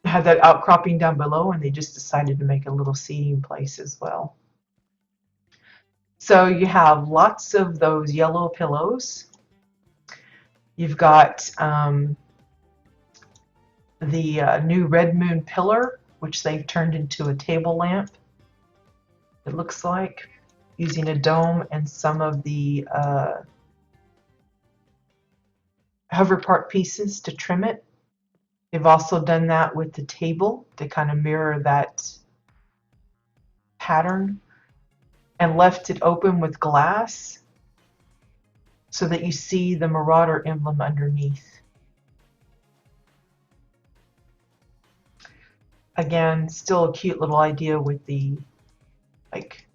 A: It had that outcropping down below, and they just decided to make a little seating place as well. So you have lots of those yellow pillows. You've got the new Red Moon pillar, which they've turned into a table lamp, it looks like, using a dome and some of the hover part pieces to trim it. They've also done that with the table to kind of mirror that pattern, and left it open with glass so that you see the Marauder emblem underneath. Again, still a cute little idea with the like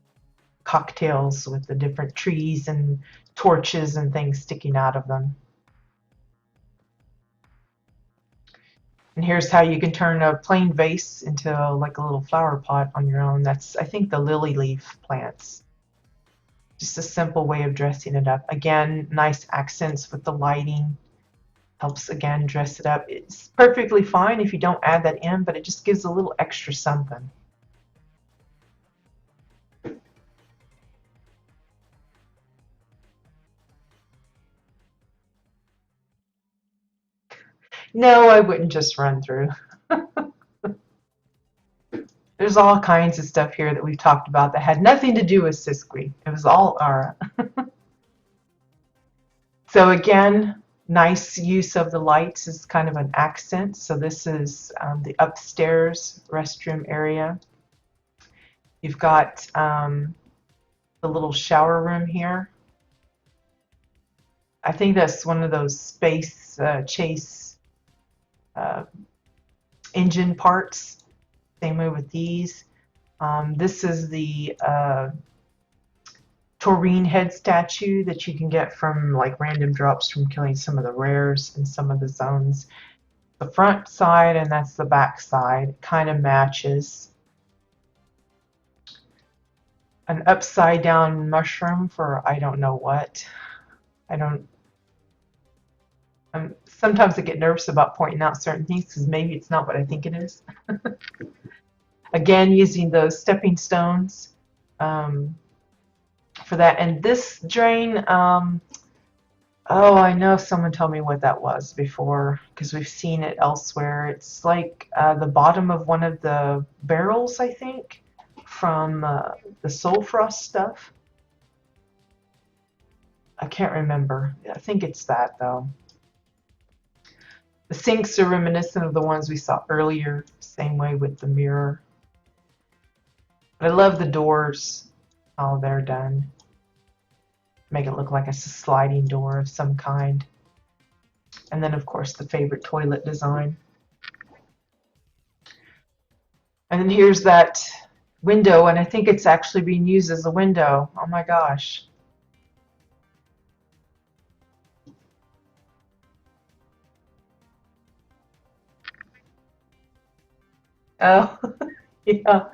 A: cocktails with the different trees and torches and things sticking out of them. And here's how you can turn a plain vase into like a little flower pot on your own. That's, I think, the lily leaf plants. Just a simple way of dressing it up. Again, nice accents with the lighting. Helps, again, dress it up. It's perfectly fine if you don't add that in, but it just gives a little extra something. No, I wouldn't just run through. There's all kinds of stuff here that we've talked about that had nothing to do with Siskwy. It was all Ara. So again, nice use of the lights is kind of an accent. So this is the upstairs restroom area. You've got the little shower room here. I think that's one of those space chase uh, engine parts. Same way with these. This is the taurine head statue that you can get from like random drops from killing some of the rares in some of the zones. The front side and that's the back side kind of matches. An upside down mushroom for I don't know what. I don't. Sometimes I get nervous about pointing out certain things because maybe it's not what I think it is. Again, using those stepping stones um, for that. And this drain, oh, I know someone told me what that was before because we've seen it elsewhere. It's like the bottom of one of the barrels, I think, from the Soul Frost stuff. I can't remember. I think it's that, though. The sinks are reminiscent of the ones we saw earlier, same way with the mirror. But I love the doors, how they're done. Make it look like a sliding door of some kind. And then, of course, the favorite toilet design. And then here's that window, and I think it's actually being used as a window. Oh my gosh. Oh, yeah,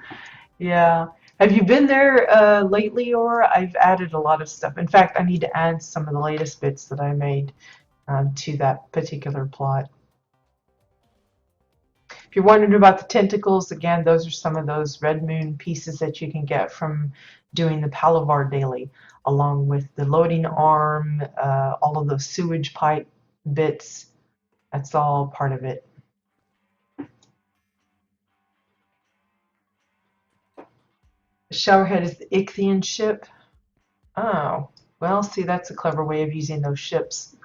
A: yeah. Have you been there lately, or I've added a lot of stuff. In fact, I need to add some of the latest bits that I made to that particular plot. If you're wondering about the tentacles, again, those are some of those red moon pieces that you can get from doing the Palavar daily, along with the loading arm, all of those sewage pipe bits. That's all part of it. The showerhead is the Ichthian ship. Oh, well, see, that's a clever way of using those ships.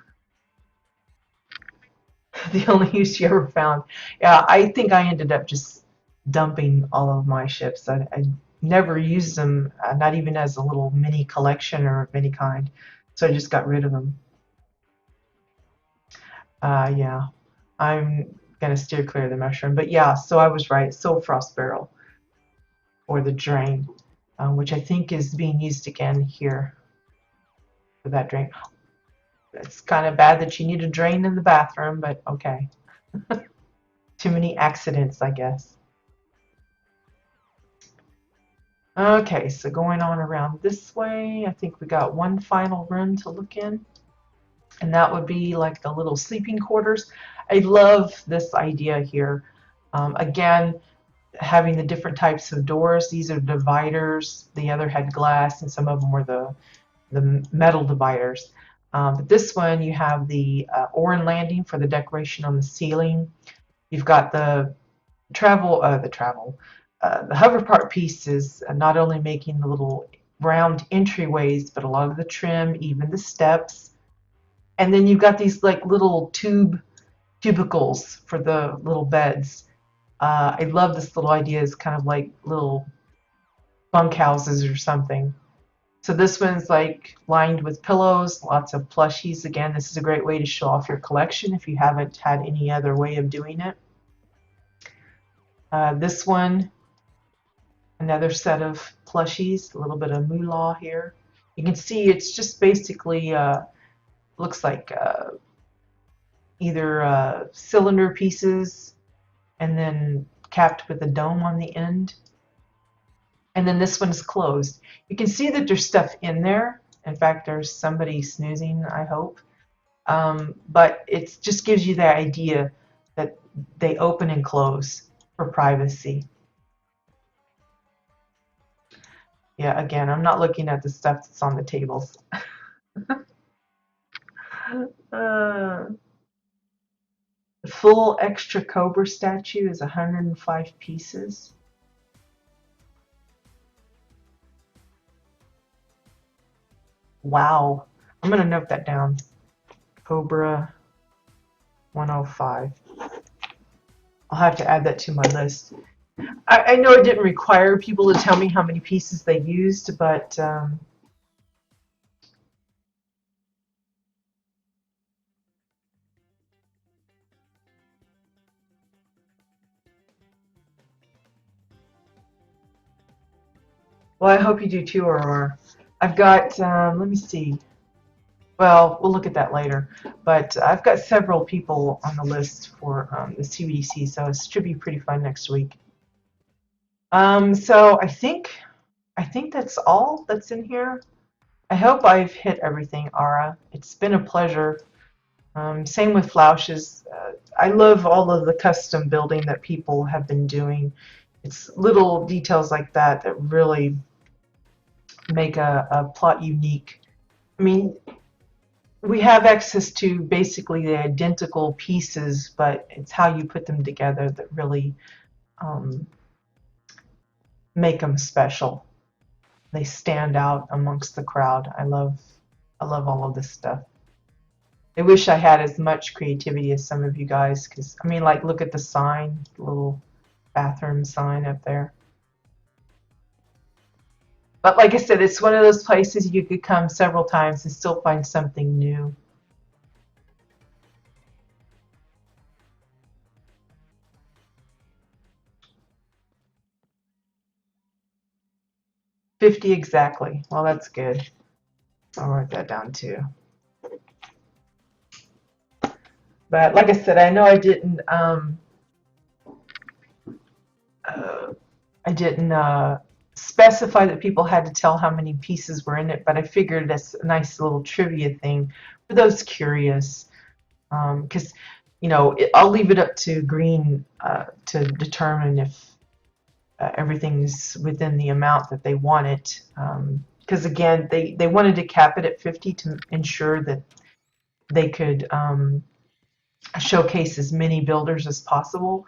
A: The only use you ever found. Yeah, I think I ended up just dumping all of my ships. I never used them, not even as a little mini collection or of any kind. So I just got rid of them. Yeah, I'm gonna steer clear of the mushroom. But yeah, so I was right. Soul Frost Barrel or the drain, which I think is being used again here for that drain. It's kind of bad that you need a drain in the bathroom, but okay. Too many accidents, I guess. Okay, so going on around this way, I think we got one final room to look in, and that would be like the little sleeping quarters. I love this idea here. Again, having the different types of doors. These are dividers. The other had glass, and some of them were the metal dividers. But this one, you have the Orin landing for the decoration on the ceiling. You've got the the hover part pieces, not only making the little round entryways, but a lot of the trim, even the steps. And then you've got these like little cubicles for the little beds. I love this little idea. It's kind of like little bunkhouses or something. So this one's like lined with pillows, lots of plushies. Again, this is a great way to show off your collection if you haven't had any other way of doing it. This one, another set of plushies, a little bit of moolah here. You can see it's just basically looks like either cylinder pieces and then capped with a dome on the end. And then this one is closed. You can see that there's stuff in there. In fact, there's somebody snoozing, I hope. But it just gives you the idea that they open and close for privacy. Yeah, again, I'm not looking at the stuff that's on the tables. The full extra Cobra statue is 105 pieces. Wow. I'm going to note that down. Cobra 105. I'll have to add that to my list. I know it didn't require people to tell me how many pieces they used, but Well, I hope you do too, Aurora. I've got, let me see. Well, we'll look at that later. But I've got several people on the list for the CBDC, so it should be pretty fun next week. So I think that's all that's in here. I hope I've hit everything, Ara. It's been a pleasure. Same with Flausches. I love all of the custom building that people have been doing. It's little details like that that really make a plot unique. I mean, we have access to basically the identical pieces, but it's how you put them together that really um, make them special. They stand out amongst the crowd. I love all of this stuff. I wish I had as much creativity as some of you guys, because I mean, like, look at the sign, the little bathroom sign up there. But like I said, it's one of those places you could come several times and still find something new. 50 exactly. Well, that's good. I'll write that down too. But like I said, I know uh, I didn't specify that people had to tell how many pieces were in it, but I figured that's a nice little trivia thing for those curious. Because I'll leave it up to Green to determine if everything's within the amount that they want it. Because again, they wanted to cap it at 50 to ensure that they could showcase as many builders as possible.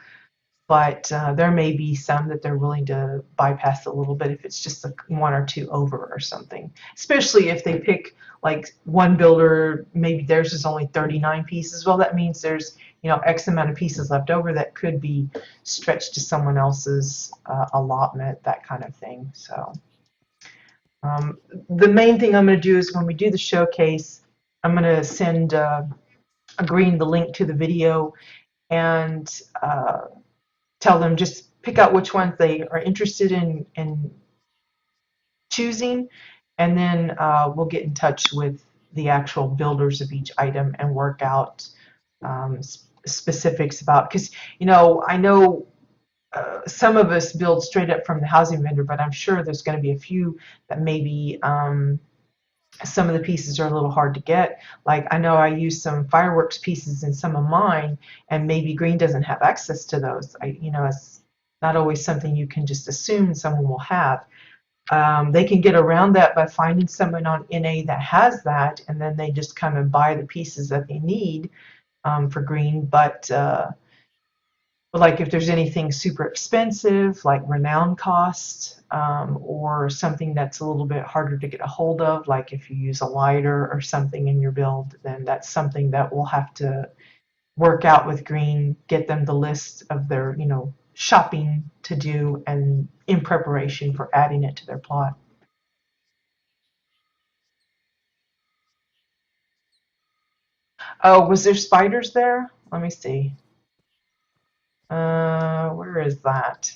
A: But there may be some that they're willing to bypass a little bit if it's just like one or two over or something. Especially if they pick like one builder, maybe theirs is only 39 pieces. Well, that means there's X amount of pieces left over that could be stretched to someone else's allotment, that kind of thing. So the main thing I'm going to do is when we do the showcase, I'm going to send Green the link to the video and tell them just pick out which ones they are interested in choosing, and then we'll get in touch with the actual builders of each item and work out specifics about, because I know some of us build straight up from the housing vendor, but I'm sure there's going to be a few that maybe some of the pieces are a little hard to get. Like I know I use some fireworks pieces in some of mine, and maybe Green doesn't have access to those. It's not always something you can just assume someone will have. They can get around that by finding someone on NA that has that, and then they just come and buy the pieces that they need for Green. But like if there's anything super expensive, like renown cost, or something that's a little bit harder to get a hold of, like if you use a lighter or something in your build, then that's something that we'll have to work out with Green, get them the list of their, shopping to do and in preparation for adding it to their plot. Oh, was there spiders there? Let me see. Where is that?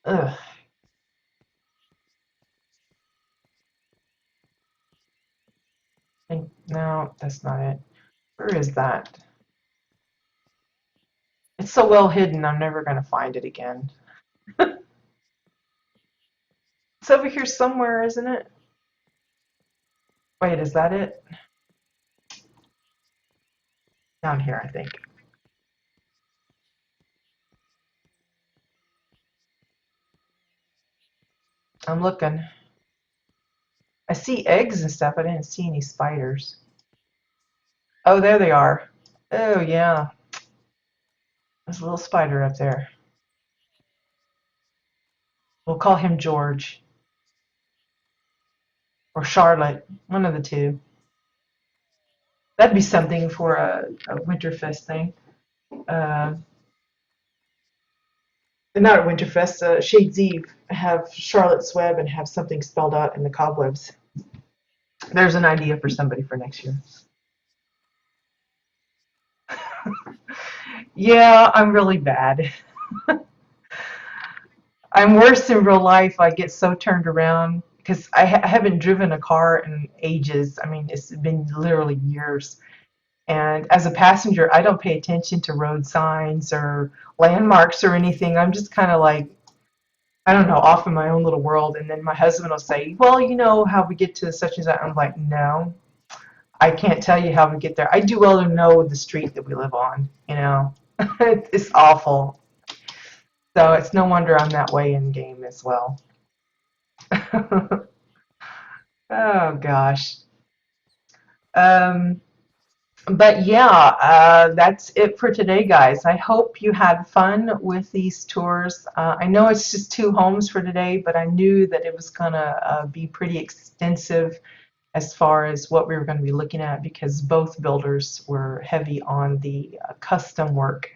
A: Ugh. No, that's not it. Where is that? It's so well hidden, I'm never going to find it again. It's over here somewhere, isn't it? Wait, is that it? Down here, I think. I'm looking. I see eggs and stuff. I didn't see any spiders. Oh, there they are. Oh, yeah. There's a little spider up there. We'll call him George. Or Charlotte. One of the two. That'd be something for a Winterfest thing. Uh, Not a Winterfest, Shades Eve. Have Charlotte's Web and have something spelled out in the cobwebs. There's an idea for somebody for next year. Yeah, I'm really bad. I'm worse in real life. I get so turned around because I haven't driven a car in ages. I mean, it's been literally years. And as a passenger, I don't pay attention to road signs or landmarks or anything. I'm just kind of like, I don't know, off in my own little world. And then my husband will say, well, you know how we get to such and such. I'm like, no, I can't tell you how we get there. I do well to know the street that we live on, you know. It's awful. So it's no wonder I'm that way in game as well. Oh gosh. Um, but yeah, that's it for today, guys. I hope you had fun with these tours. I know it's just 2 homes for today, but I knew that it was gonna be pretty extensive as far as what we were going to be looking at because both builders were heavy on the custom work.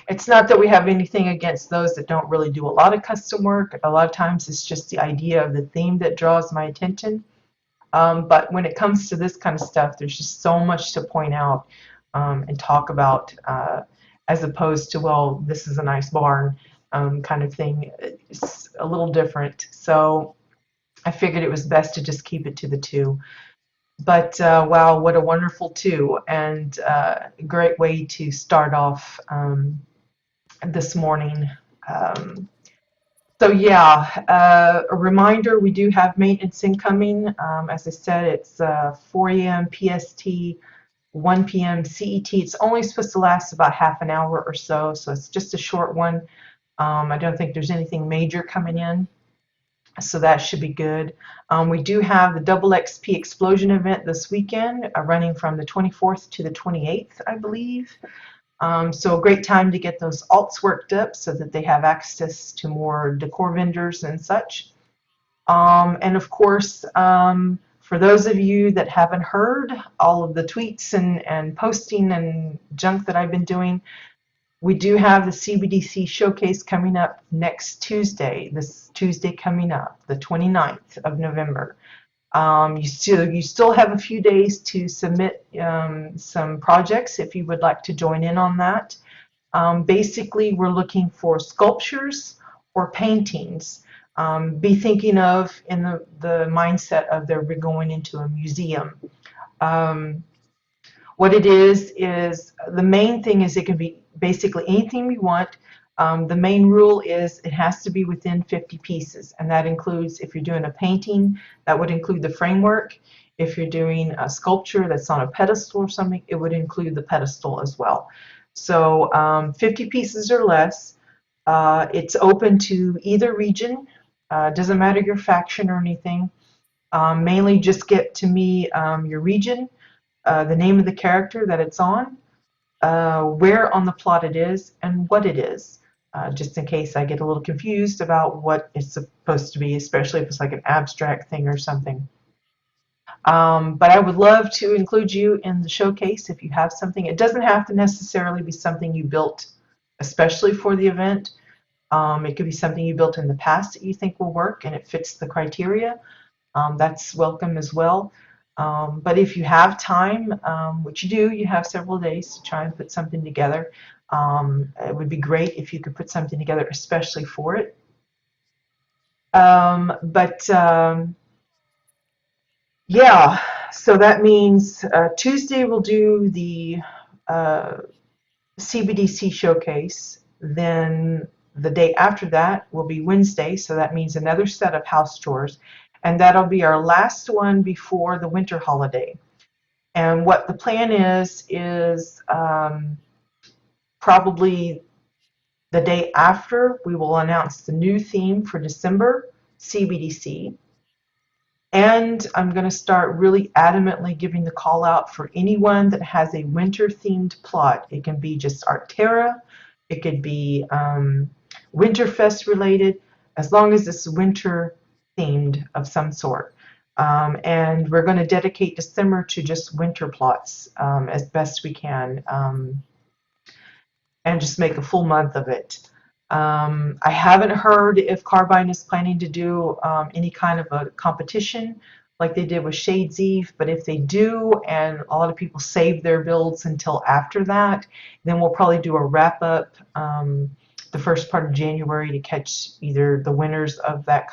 A: It's not that we have anything against those that don't really do a lot of custom work. A lot of times it's just the idea of the theme that draws my attention. But when it comes to this kind of stuff, there's just so much to point out and talk about as opposed to, well, this is a nice barn kind of thing. It's a little different. So I figured it was best to just keep it to the two. But wow, what a wonderful two, and great way to start off this morning. Um, so yeah, a reminder, we do have maintenance incoming. As I said, it's 4 a.m. PST, 1 p.m. CET. It's only supposed to last about half an hour or so, so it's just a short one. I don't think there's anything major coming in, so that should be good. We do have the Double XP Explosion event this weekend, running from the 24th to the 28th, I believe. So a great time to get those alts worked up so that they have access to more decor vendors and such. And of course, for those of you that haven't heard all of the tweets and posting and junk that I've been doing, we do have the CBDC showcase coming up next Tuesday, this Tuesday coming up, the 29th of November. You still have a few days to submit some projects if you would like to join in on that. Basically, we're looking for sculptures or paintings. Be thinking of in the mindset of they're going into a museum. Um, what it is the main thing is it can be basically anything we want. The main rule is it has to be within 50 pieces, and that includes if you're doing a painting, that would include the framework. If you're doing a sculpture that's on a pedestal or something, it would include the pedestal as well. So 50 pieces or less. It's open to either region. Doesn't matter your faction or anything. Mainly just get to me your region, the name of the character that it's on, where on the plot it is, and what it is, just in case I get a little confused about what it's supposed to be, especially if it's like an abstract thing or something. But I would love to include you in the showcase if you have something. It doesn't have to necessarily be something you built especially for the event. It could be something you built in the past that you think will work and it fits the criteria. That's welcome as well. But if you have time, which you do, you have several days to try and put something together. It would be great if you could put something together especially for it. But yeah, so that means Tuesday we'll do the uh, CBDC showcase. Then the day after that will be Wednesday, so that means another set of house chores. And that'll be our last one before the winter holiday. And what the plan is probably the day after we will announce the new theme for December, CBDC. And I'm going to start really adamantly giving the call out for anyone that has a winter themed plot. It can be just Arcterra, it could be Winterfest related, as long as it's winter themed of some sort. And we're going to dedicate December to just winter plots as best we can, and just make a full month of it. I haven't heard if Carbine is planning to do any kind of a competition like they did with Shades Eve, but if they do, and a lot of people save their builds until after that, then we'll probably do a wrap-up the first part of January to catch either the winners of that